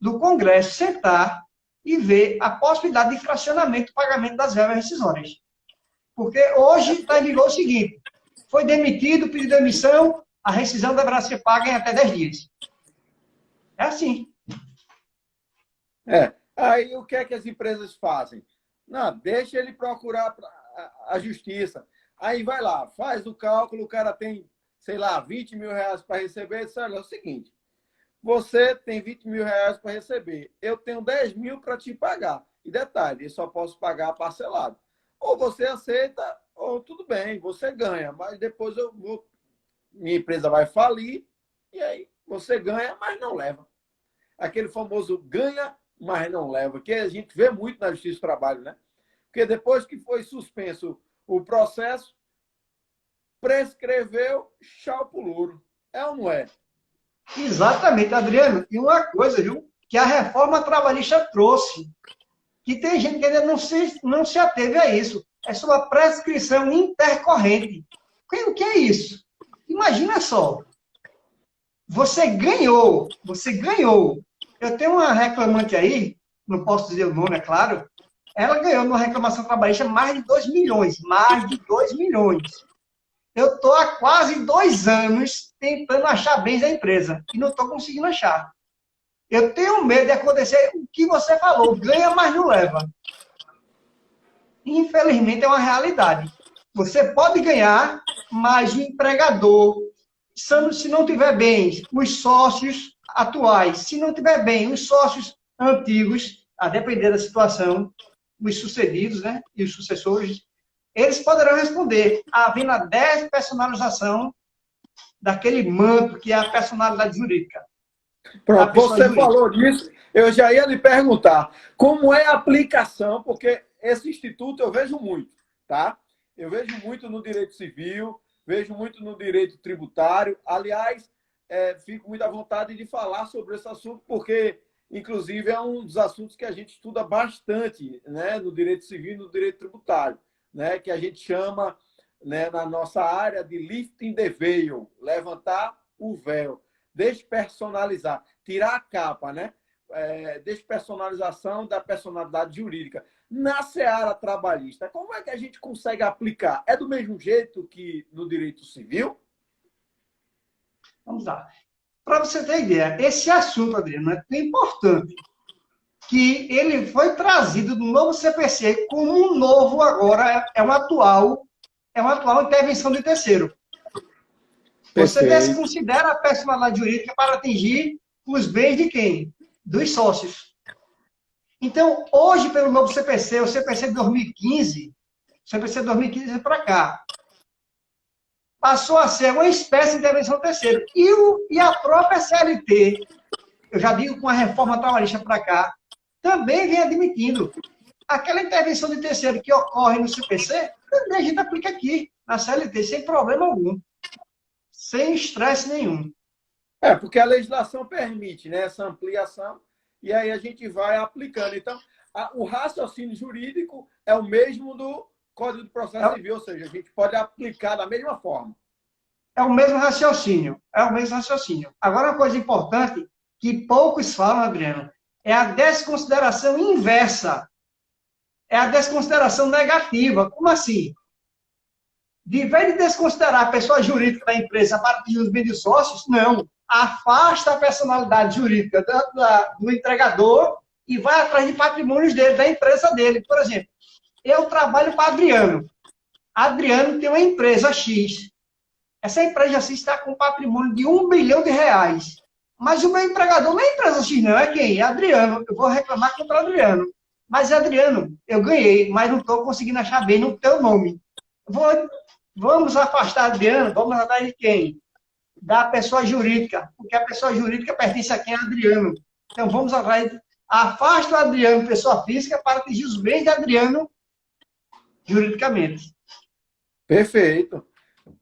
do Congresso sentar e ver a possibilidade de fracionamento e pagamento das verbas rescisórias. Porque hoje está em vigor o seguinte: foi demitido, pediu demissão, a rescisão deverá ser paga em até 10 dias. É assim. Aí o que é que as empresas fazem? Não, deixa ele procurar a justiça. Aí vai lá, faz o cálculo, o cara tem, sei lá, 20 mil reais para receber. Isso é o seguinte: você tem 20 mil reais para receber, eu tenho 10 mil para te pagar. E detalhe, eu só posso pagar parcelado. Ou você aceita, ou tudo bem, você ganha, mas depois minha empresa vai falir, e aí você ganha, mas não leva. Aquele famoso ganha, mas não leva, que a gente vê muito na Justiça do Trabalho, né? Porque depois que foi suspenso o processo, prescreveu, tchau pro louro. É ou não é? Exatamente, Adriano. E uma coisa, viu, que a reforma trabalhista trouxe, que tem gente que ainda não se ateve a isso. É sobre a prescrição intercorrente. O que é isso? Imagina só. Você ganhou. Eu tenho uma reclamante aí, não posso dizer o nome, é claro. Ela ganhou numa reclamação trabalhista mais de 2 milhões. Mais de 2 milhões. Eu estou há quase 2 anos tentando achar bens da empresa e não estou conseguindo achar. Eu tenho medo de acontecer o que você falou, ganha, mas não leva. Infelizmente, é uma realidade. Você pode ganhar, mas o empregador, se não tiver bem os sócios atuais, se não tiver bem os sócios antigos, a depender da situação, os sucedidos, né, e os sucessores, eles poderão responder, havendo a despersonalização daquele manto que é a personalidade jurídica. Pronto, você falou disso, eu já ia lhe perguntar como é a aplicação, porque esse instituto eu vejo muito, tá? Eu vejo muito no direito civil, vejo muito no direito tributário. Aliás, fico muito à vontade de falar sobre esse assunto, porque, inclusive, é um dos assuntos que a gente estuda bastante, né, no direito civil e no direito tributário, né, que a gente chama, né, na nossa área de lifting the veil, levantar o véu, despersonalizar, tirar a capa, né? Despersonalização da personalidade jurídica. Na seara trabalhista, como é que a gente consegue aplicar? É do mesmo jeito que no direito civil? Vamos lá. Para você ter ideia, esse assunto, Adriano, é tão importante que ele foi trazido do novo CPC como um novo agora, é uma atual intervenção de terceiro. Você desconsidera a personalidade jurídica para atingir os bens de quem? Dos sócios. Então, hoje, pelo novo CPC, o CPC de 2015, o CPC de 2015 para cá, passou a ser uma espécie de intervenção terceiro. E a própria CLT, eu já digo com a reforma trabalhista para cá, também vem admitindo. Aquela intervenção de terceiro que ocorre no CPC, também a gente aplica aqui, na CLT, sem problema algum. Sem estresse nenhum. Porque a legislação permite, né, essa ampliação, e aí a gente vai aplicando. Então, o raciocínio jurídico é o mesmo do Código de Processo Civil, ou seja, a gente pode aplicar da mesma forma. É o mesmo raciocínio. Agora, uma coisa importante que poucos falam, Adriano, é a desconsideração inversa. é a desconsideração negativa. Como assim? De vez de desconsiderar a pessoa jurídica da empresa para pedir os bens de sócios, não. Afasta a personalidade jurídica do entregador e vai atrás de patrimônios dele, da empresa dele. Por exemplo, eu trabalho para Adriano. Adriano tem uma empresa X. Essa empresa X está com um patrimônio de R$ 1 bilhão. Mas o meu empregador não é empresa X, não. É quem? É Adriano. Eu vou reclamar contra Adriano. Mas, Adriano, eu ganhei, mas não estou conseguindo achar bem no teu nome. Vamos afastar Adriano, vamos atrás de quem? Da pessoa jurídica, porque a pessoa jurídica pertence a quem é Adriano. Então, vamos atrás, afasta o Adriano, pessoa física, para atingir os bens de Adriano juridicamente. Perfeito.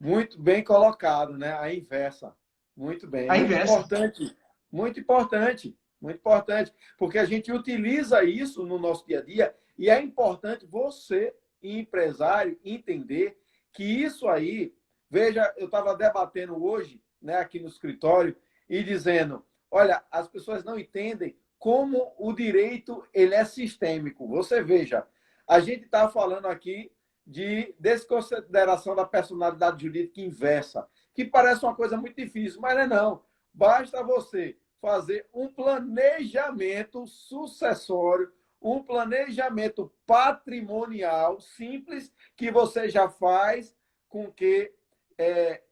Muito bem colocado, né? A inversa. Muito bem. A Muito inversa. importante. Muito importante. Muito importante. Porque a gente utiliza isso no nosso dia a dia e é importante você, empresário, entender que isso aí, veja, eu estava debatendo hoje, né, aqui no escritório e dizendo, olha, as pessoas não entendem como o direito ele é sistêmico. Você veja, a gente está falando aqui de desconsideração da personalidade jurídica inversa, que parece uma coisa muito difícil, mas não é não. Basta você fazer um planejamento sucessório, um planejamento patrimonial simples que você já faz com que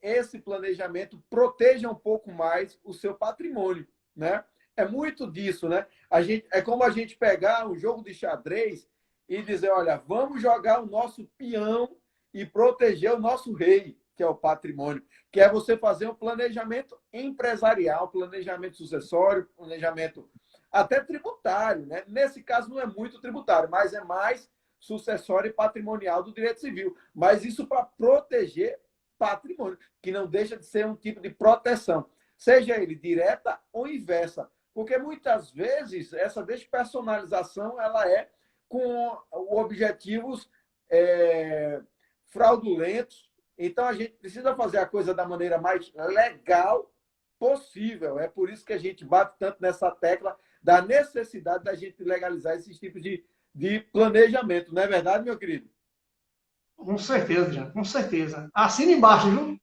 esse planejamento proteja um pouco mais o seu patrimônio, né? É muito disso, né? É como a gente pegar um jogo de xadrez e dizer, olha, vamos jogar o nosso peão e proteger o nosso rei, que é o patrimônio, que é você fazer um planejamento empresarial, planejamento sucessório, planejamento até tributário, né? Nesse caso não é muito tributário, mas é mais sucessório e patrimonial do direito civil. Mas isso para proteger patrimônio, que não deixa de ser um tipo de proteção, seja ele direta ou inversa, porque muitas vezes essa despersonalização ela é com objetivos fraudulentos. Então, a gente precisa fazer a coisa da maneira mais legal possível. É por isso que a gente bate tanto nessa tecla da necessidade da gente legalizar esses tipos de planejamento. Não é verdade, meu querido? Com certeza, já, com certeza. Assina embaixo, viu?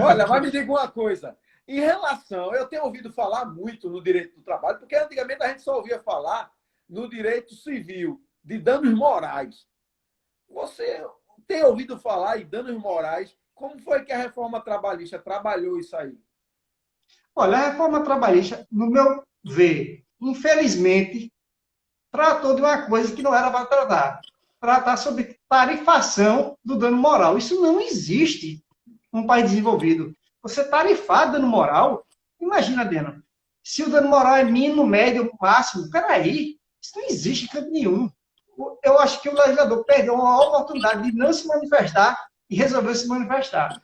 Olha, mas me diga uma coisa. Em relação, eu tenho ouvido falar muito no direito do trabalho, porque antigamente a gente só ouvia falar no direito civil, de danos morais. Você tem ouvido falar em danos morais? Como foi que a reforma trabalhista trabalhou isso aí? Olha, a reforma trabalhista, no meu ver, infelizmente, tratou de uma coisa que não era para tratar. Tratar sobre tarifação do dano moral. Isso não existe num país desenvolvido. Você tarifar dano moral, imagina, Dena, se o dano moral é mínimo, médio, máximo, peraí, isso não existe em canto nenhum. Eu acho que o legislador perdeu uma oportunidade de não se manifestar e resolveu se manifestar.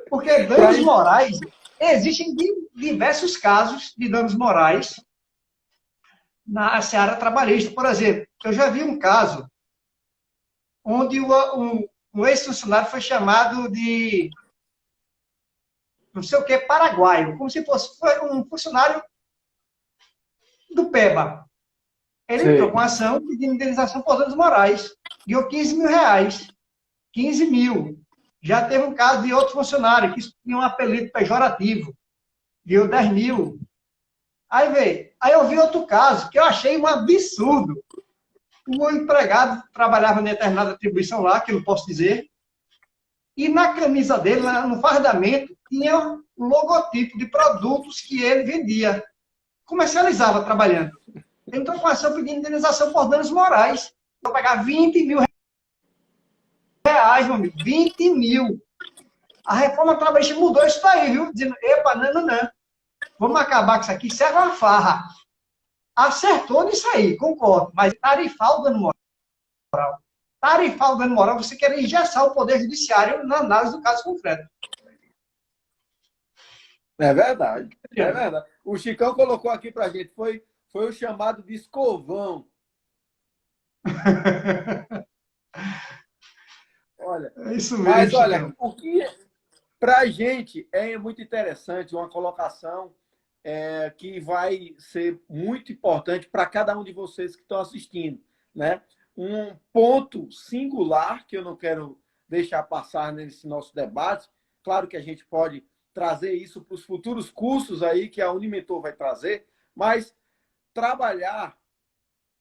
Porque danos morais, existem diversos casos de danos morais na seara trabalhista. Por exemplo, eu já vi um caso onde um ex-funcionário foi chamado de não sei o que, paraguaio, como se fosse um funcionário do PEBA. Ele entrou com ação de indenização por danos morais. Ganhou R$ 15 mil. 15 mil. Já teve um caso de outro funcionário que tinha um apelido pejorativo. Ganhou 10 mil. Aí eu vi outro caso que eu achei um absurdo. O empregado trabalhava em determinada atribuição lá, que eu não posso dizer, e na camisa dele, no fardamento, tinha um logotipo de produtos que ele vendia, comercializava trabalhando. Então, com ação pedindo indenização por danos morais. Vou pagar R$ 20 mil, meu amigo, 20 mil. A reforma trabalhista mudou isso daí, viu? Dizendo, epa, não. Vamos acabar com isso aqui, isso é uma farra. Acertou nisso aí, concordo, mas tarifar o dano moral. Tarifar o dano moral, você quer engessar o Poder Judiciário na análise do caso concreto. É verdade, é verdade. O Chicão colocou aqui pra gente, foi o chamado de escovão. Olha, É isso mesmo, mas olha, Chicão. o que para a gente é muito interessante, uma colocação que vai ser muito importante para cada um de vocês que estão assistindo. né? Um ponto singular que eu não quero deixar passar nesse nosso debate. Claro que a gente pode trazer isso para os futuros cursos aí que a Unimentor vai trazer, mas trabalhar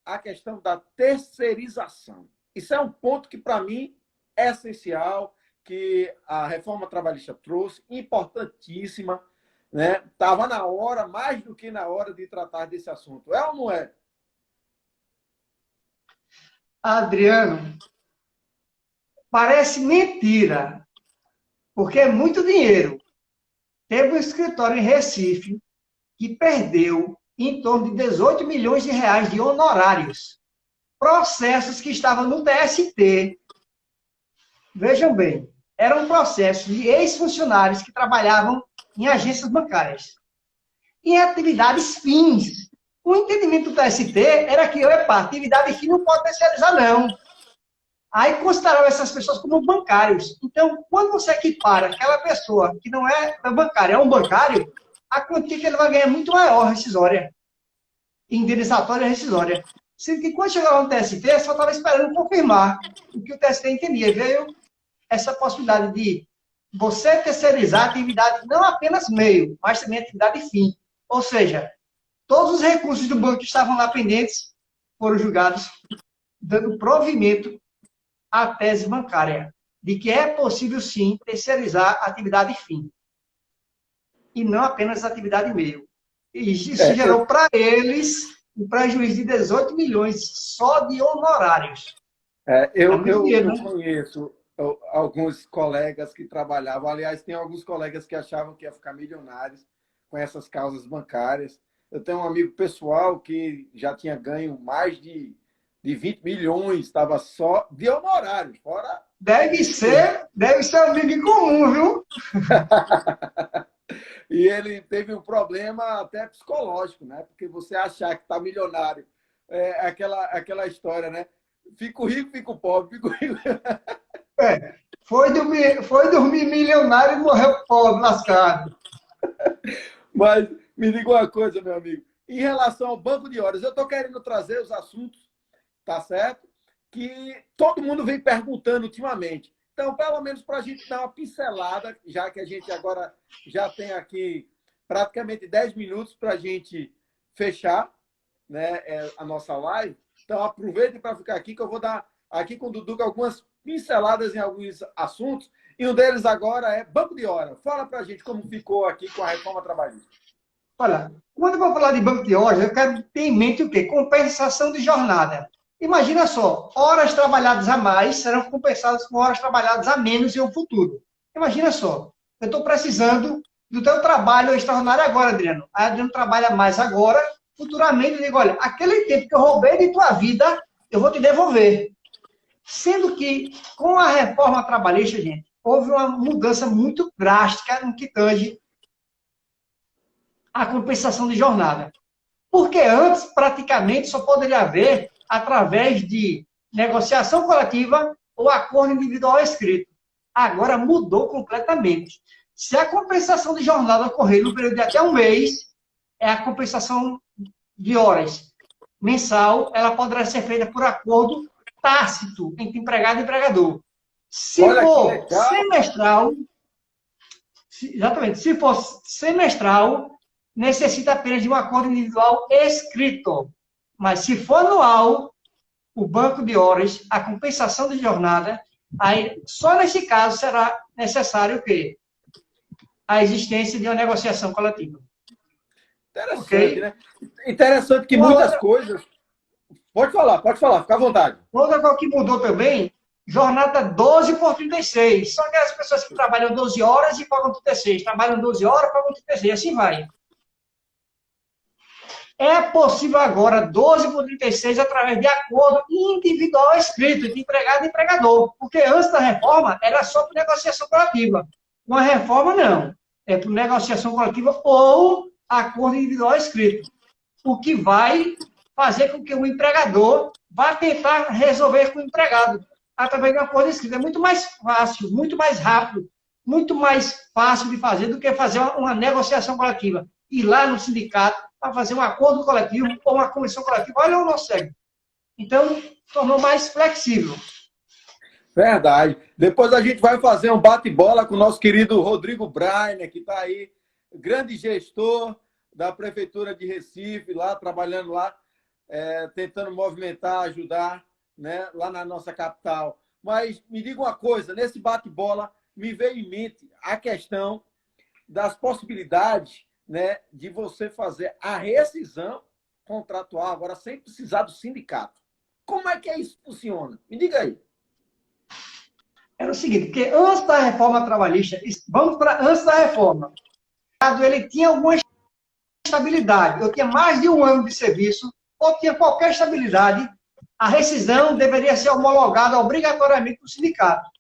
a questão da terceirização. Isso é um ponto que, para mim, é essencial, que a reforma trabalhista trouxe, importantíssima, né? Estava na hora, mais do que na hora, de tratar desse assunto. É ou não é? Adriano, parece mentira, porque é muito dinheiro. Teve um escritório em Recife que perdeu em torno de 18 milhões de reais de honorários. Processos que estavam no TST. Vejam bem, eram processos de ex-funcionários que trabalhavam em agências bancárias. Em atividades fins. O entendimento do TST era que, opa, atividade fim não pode terceirizar, não. Aí consideravam essas pessoas como bancários. Então, quando você equipara aquela pessoa que não é bancária, é um bancário, a quantia que ele vai ganhar é muito maior, rescisória. Indenizatória rescisória. Sendo que quando chegava no TST, só estava esperando confirmar o que o TST entendia. Veio essa possibilidade de você terceirizar a atividade não apenas meio, mas também atividade fim. Ou seja, todos os recursos do banco que estavam lá pendentes foram julgados, dando provimento à tese bancária, de que é possível, sim, terceirizar a atividade fim, e não apenas a atividade meio. E isso gerou para eles um prejuízo de 18 milhões só de honorários. Eu conheço alguns colegas que trabalhavam, aliás, tem alguns colegas que achavam que ia ficar milionários com essas causas bancárias. Eu tenho um amigo pessoal que já tinha ganho mais de 20 milhões, estava só de honorários, fora... Deve ser um amigo comum, viu? E ele teve um problema até psicológico, né? Porque você achar que está milionário, é aquela história, né? Fico rico, fico pobre, fico rico. Foi dormir milionário e morreu pobre, lascado. Mas me diga uma coisa, meu amigo. Em relação ao banco de horas, eu estou querendo trazer os assuntos, tá certo? Que todo mundo vem perguntando ultimamente. Então, pelo menos para a gente dar uma pincelada, já que a gente agora já tem aqui praticamente 10 minutos para a gente fechar, né, a nossa live. Então, aproveite para ficar aqui, que eu vou dar aqui com o Dudu algumas pinceladas em alguns assuntos. E um deles agora é banco de hora. Fala para a gente como ficou aqui com a reforma trabalhista. Olha, quando eu vou falar de banco de horas, eu quero ter em mente o quê? Compensação de jornada. Imagina só, horas trabalhadas a mais serão compensadas com horas trabalhadas a menos em um futuro. Imagina só, eu estou precisando do teu trabalho extraordinário agora, Adriano. A Adriano trabalha mais agora, futuramente eu digo, olha, aquele tempo que eu roubei de tua vida, eu vou te devolver. Sendo que, com a reforma trabalhista, gente, houve uma mudança muito drástica no que tange a compensação de jornada. Porque antes, praticamente, só poderia haver através de negociação coletiva ou acordo individual escrito. Agora mudou completamente. Se a compensação de jornada ocorrer no período de até um mês, é a compensação de horas mensal, ela poderá ser feita por acordo tácito entre empregado e empregador. Se for semestral, exatamente, se for semestral, necessita apenas de um acordo individual escrito. Mas se for anual, o banco de horas, a compensação de jornada, aí só nesse caso será necessário o quê? A existência de uma negociação coletiva. Interessante, okay? Né? Interessante que muitas coisas... Pode falar, fica à vontade. Outra coisa que mudou também, jornada 12 por 36. São aquelas pessoas que trabalham 12 horas e pagam 36. Trabalham 12 horas, pagam 36. Assim vai. É possível agora 12 por 36 através de acordo individual escrito de empregado e empregador. Porque antes da reforma era só por negociação coletiva. Com a reforma, não. É por negociação coletiva ou acordo individual escrito. O que vai fazer com que o empregador vá tentar resolver com o empregado através de um acordo escrito. É muito mais fácil, muito mais rápido, muito mais fácil de fazer do que fazer uma negociação coletiva. Ir lá no sindicato para fazer um acordo coletivo ou uma comissão coletiva. Olha o nosso cego. Então, tornou mais flexível. Verdade. Depois a gente vai fazer um bate-bola com o nosso querido Rodrigo Brainer, que está aí, grande gestor da Prefeitura de Recife, lá trabalhando lá, tentando movimentar, ajudar, né, lá na nossa capital. Mas me diga uma coisa, nesse bate-bola me veio em mente a questão das possibilidades, né, de você fazer a rescisão contratual agora sem precisar do sindicato. Como é que isso funciona? Me diga aí. Era o seguinte, porque antes da reforma trabalhista, vamos para antes da reforma, ele tinha alguma estabilidade, eu tinha mais de um ano de serviço, ou tinha qualquer estabilidade, a rescisão deveria ser homologada obrigatoriamente para o sindicato.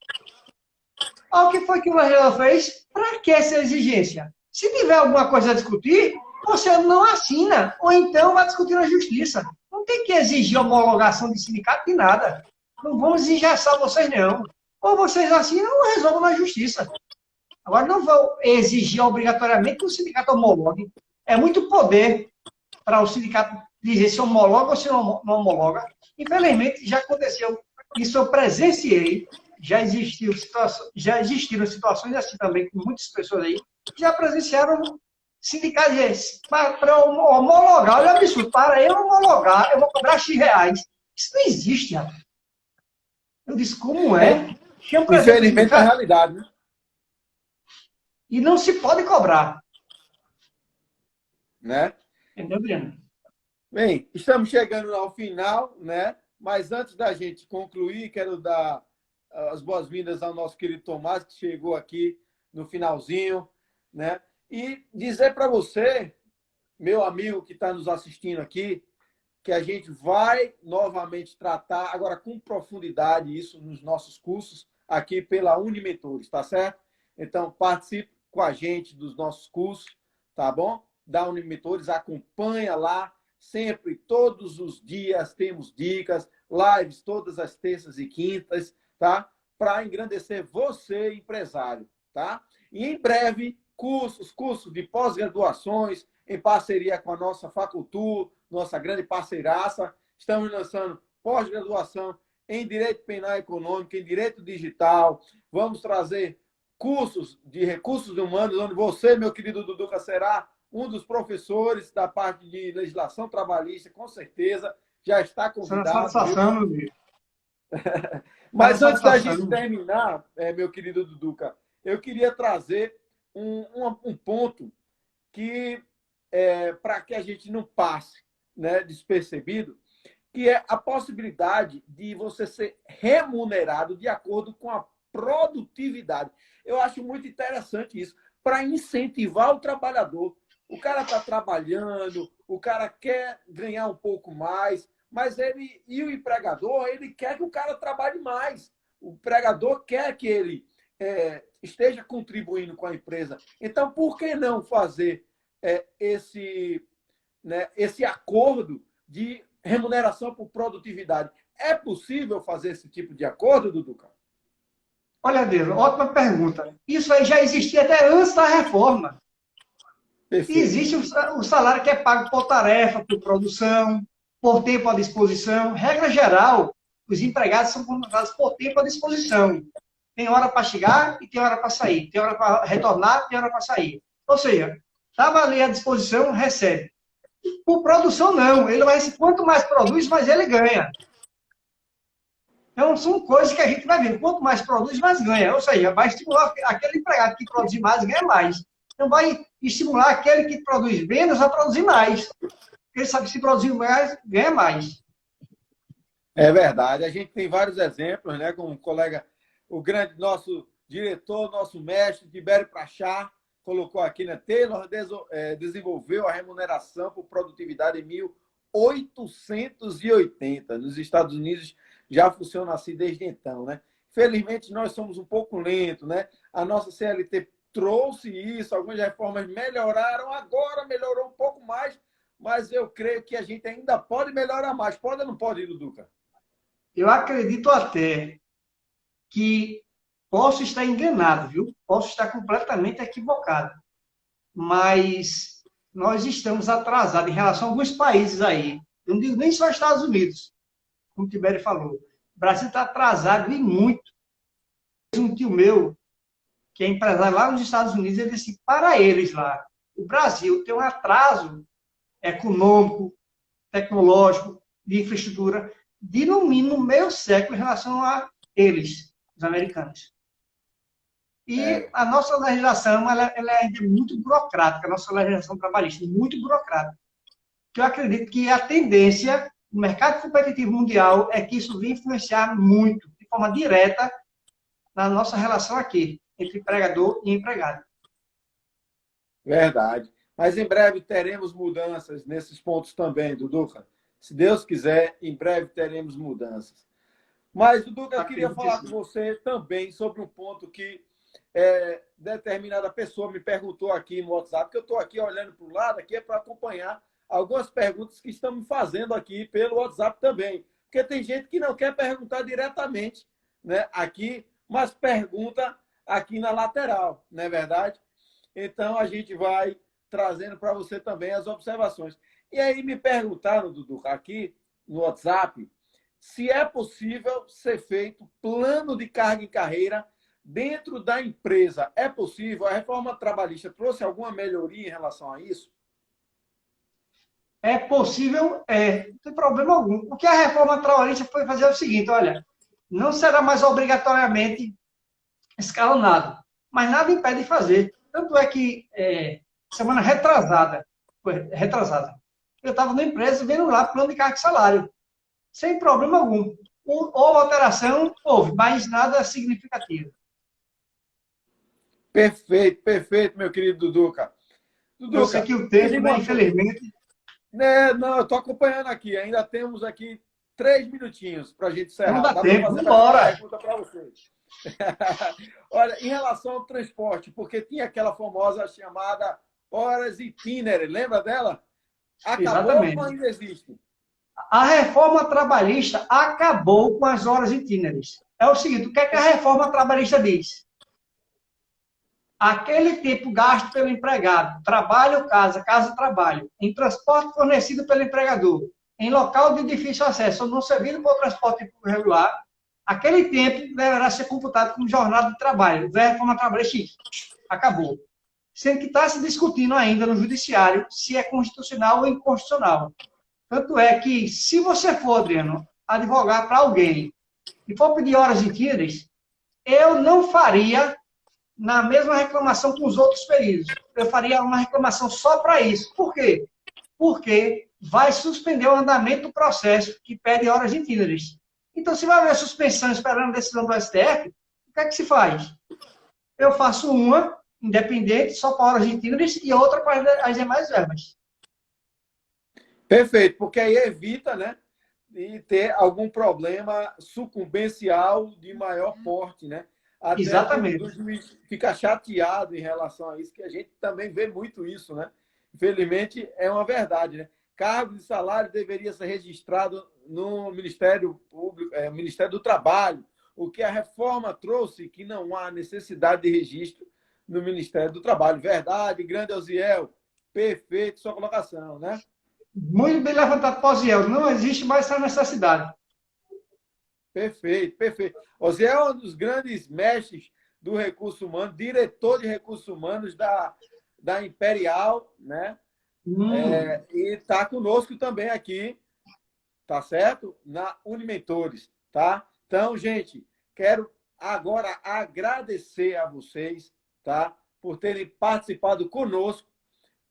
O que foi que o legislador fez? Para que essa exigência? Se tiver alguma coisa a discutir, você não assina, ou então vai discutir na justiça. Não tem que exigir homologação de sindicato de nada. Não vamos engessar vocês, não. Ou vocês assinam ou resolvam na justiça. Agora, não vão exigir obrigatoriamente que o sindicato homologue. É muito poder para o sindicato dizer se homologa ou se não homologa. Infelizmente, já aconteceu. Isso eu presenciei. Já existiram situações assim também, com muitas pessoas aí, que já presenciaram sindicatos para homologar. Olha o absurdo. Para eu homologar, eu vou cobrar X reais. Isso não existe, rapaz. Eu disse, como é? Infelizmente, é a realidade, né? E não se pode cobrar. Né? Entendeu, Adriano? Bem, estamos chegando ao final, né? Mas antes da gente concluir, quero dar as boas-vindas ao nosso querido Tomás, que chegou aqui no finalzinho, né? E dizer para você, meu amigo que está nos assistindo aqui, que a gente vai novamente tratar, agora com profundidade, isso nos nossos cursos, aqui pela Unimentores, tá certo? Então, participe com a gente dos nossos cursos, tá bom? Da Unimentores, acompanha lá, sempre, todos os dias, temos dicas, lives todas as terças e quintas, tá? Para engrandecer você, empresário, tá? E em breve, cursos de pós-graduações, em parceria com a nossa Facultur, nossa grande parceiraça. Estamos lançando pós-graduação em Direito Penal e Econômico, em Direito Digital. Vamos trazer cursos de recursos humanos, onde você, meu querido Duduca, será um dos professores da parte de legislação trabalhista, com certeza. Já está convidado. Satisfação, meu amigo. Mas antes da gente terminar, meu querido Duduca, eu queria trazer um ponto que para que a gente não passe, né, despercebido, que é a possibilidade de você ser remunerado de acordo com a produtividade. Eu acho muito interessante isso, para incentivar o trabalhador. O cara está trabalhando, o cara quer ganhar um pouco mais, mas e o empregador, ele quer que o cara trabalhe mais. O empregador quer que ele esteja contribuindo com a empresa. Então, por que não fazer esse acordo de remuneração por produtividade? É possível fazer esse tipo de acordo, Duduca? Olha, Deus, ótima pergunta. Isso aí já existia até antes da reforma. Perfeito. Existe o salário que é pago por tarefa, por produção, por tempo à disposição. Regra geral, os empregados são contratados por tempo à disposição. Tem hora para chegar e tem hora para sair. Tem hora para retornar, tem hora para sair. Ou seja, estava ali à disposição, recebe. Por produção, não. Ele vai, quanto mais produz, mais ele ganha. Então, são coisas que a gente vai ver. Quanto mais produz, mais ganha. Ou seja, vai estimular aquele empregado que produz mais, ganha mais. Então, vai estimular aquele que produz menos a produzir mais. Porque ele sabe que se produzir mais, ganha mais. É verdade. A gente tem vários exemplos, né? Com o colega, o grande nosso diretor, nosso mestre, Tibério Prachá, colocou aqui, né? Taylor desenvolveu a remuneração por produtividade em 1880. Nos Estados Unidos já funciona assim desde então, né? Felizmente, nós somos um pouco lentos, né? A nossa CLT trouxe isso, algumas reformas melhoraram, agora melhorou um pouco mais, mas eu creio que a gente ainda pode melhorar mais. Pode ou não pode, Duduca? Eu acredito até que posso estar enganado, viu? Posso estar completamente equivocado. Mas nós estamos atrasados em relação a alguns países aí. Eu não digo nem só Estados Unidos. como o Tibério falou. O Brasil está atrasado e muito. Um tio meu, que é empresário lá nos Estados Unidos, ele disse para eles lá, o Brasil tem um atraso econômico, tecnológico, de infraestrutura, de no mínimo meio século em relação a eles, os americanos. E É, a nossa legislação ela ainda é muito burocrática, a nossa legislação trabalhista, muito burocrática. Que eu acredito que a tendência no mercado competitivo mundial é que isso venha influenciar muito, de forma direta, na nossa relação aqui, entre empregador e empregado. verdade. Mas em breve teremos mudanças nesses pontos também, Duduca. Se Deus quiser, em breve teremos mudanças. Mas, Duduca, eu queria Acredito que falar com sim. você também sobre um ponto que determinada pessoa me perguntou aqui no WhatsApp, que eu estou aqui olhando para o lado, aqui é para acompanhar algumas perguntas que estão me fazendo aqui pelo WhatsApp também. Porque tem gente que não quer perguntar diretamente, né, aqui, mas pergunta aqui na lateral, não é verdade? Então, a gente vai trazendo para você também as observações. E aí me perguntaram, Dudu, aqui no WhatsApp, se é possível ser feito plano de carga e carreira dentro da empresa. É possível? A reforma trabalhista trouxe alguma melhoria em relação a isso? É possível, não tem problema algum. O que a reforma trabalhista foi fazer é o seguinte, olha, não será mais obrigatoriamente escalonado, mas nada impede de fazer. Tanto é que semana retrasada, eu estava na empresa vendo lá plano de carga e salário, sem problema algum. Houve alteração, houve, mas nada significativo. Perfeito, perfeito, meu querido Duduca. Eu sei Duduca, que o me tempo, diga né, uma coisa. infelizmente, Né, não, eu estou acompanhando aqui. Ainda temos aqui 3 minutinhos para a gente não encerrar. dá Dá para tempo, fazer mais uma vambora. pergunta para vocês. Olha, em relação ao transporte, porque tinha aquela famosa chamada horas itinerárias, lembra dela? Acabou ou Exatamente. ainda existe? A reforma trabalhista acabou com as horas itinerárias. É o seguinte, o que é que a reforma trabalhista diz? Aquele tempo gasto pelo empregado, trabalho, casa, casa, trabalho, em transporte fornecido pelo empregador, em local de difícil acesso ou não servido por transporte regular, aquele tempo deverá ser computado como jornada de trabalho. A reforma trabalhista acabou. Sendo que está se discutindo ainda no judiciário se é constitucional ou inconstitucional. Tanto é que, se você for, Adriano, advogar para alguém e for pedir horas itinerárias, eu não faria na mesma reclamação com os outros períodos. Eu faria uma reclamação só para isso. Por quê? Porque vai suspender o andamento do processo que pede horas itinerárias. Então, se vai haver suspensão esperando a decisão do STF, o que é que se faz? Eu faço uma independente, só para horas itinerárias, e outra para as demais verbas. Perfeito, porque aí evita, né, de ter algum problema sucumbencial de maior porte, né? Até do Exatamente. juiz ficar chateado em relação a isso, que a gente também vê muito isso, né? Infelizmente, é uma verdade, né? Cargo de salário deveria ser registrado no Ministério Público, Ministério do Trabalho, o que a reforma trouxe, que não há necessidade de registro no Ministério do Trabalho. Verdade, grande Osiel, perfeito sua colocação, né? Muito bem levantado, Posiel. Não existe mais essa necessidade. Perfeito, perfeito. Você é um dos grandes mestres do recurso humano, diretor de recursos humanos da Imperial, né? E está conosco também aqui, tá certo? Na Unimentores, tá? Então, gente, quero agora agradecer a vocês, tá? Por terem participado conosco,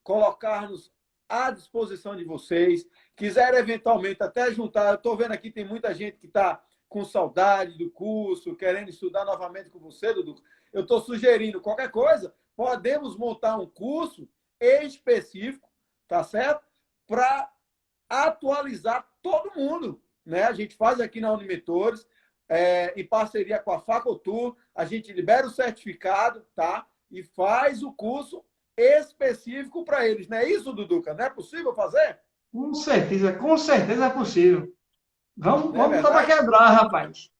colocar-nos à disposição de vocês. Quiser eventualmente até juntar, eu estou vendo aqui, tem muita gente que está com saudade do curso, querendo estudar novamente com você, Dudu. Eu estou sugerindo qualquer coisa, podemos montar um curso específico, tá certo? Para atualizar todo mundo, né? A gente faz aqui na Unimentores, em parceria com a Facultur, a gente libera o certificado, tá? E faz o curso específico para eles. Não é isso, Duduca? Não é possível fazer? Com certeza é possível. Vamos, Não é vamos botar para verdade? quebrar, rapaz.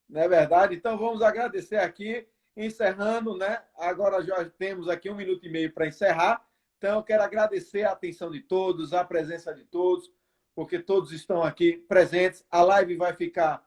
Não é verdade? Então vamos agradecer aqui, encerrando, né? Agora já temos aqui 1 minuto e meio para encerrar. Então eu quero agradecer a atenção de todos, a presença de todos. porque todos estão aqui presentes. A live vai ficar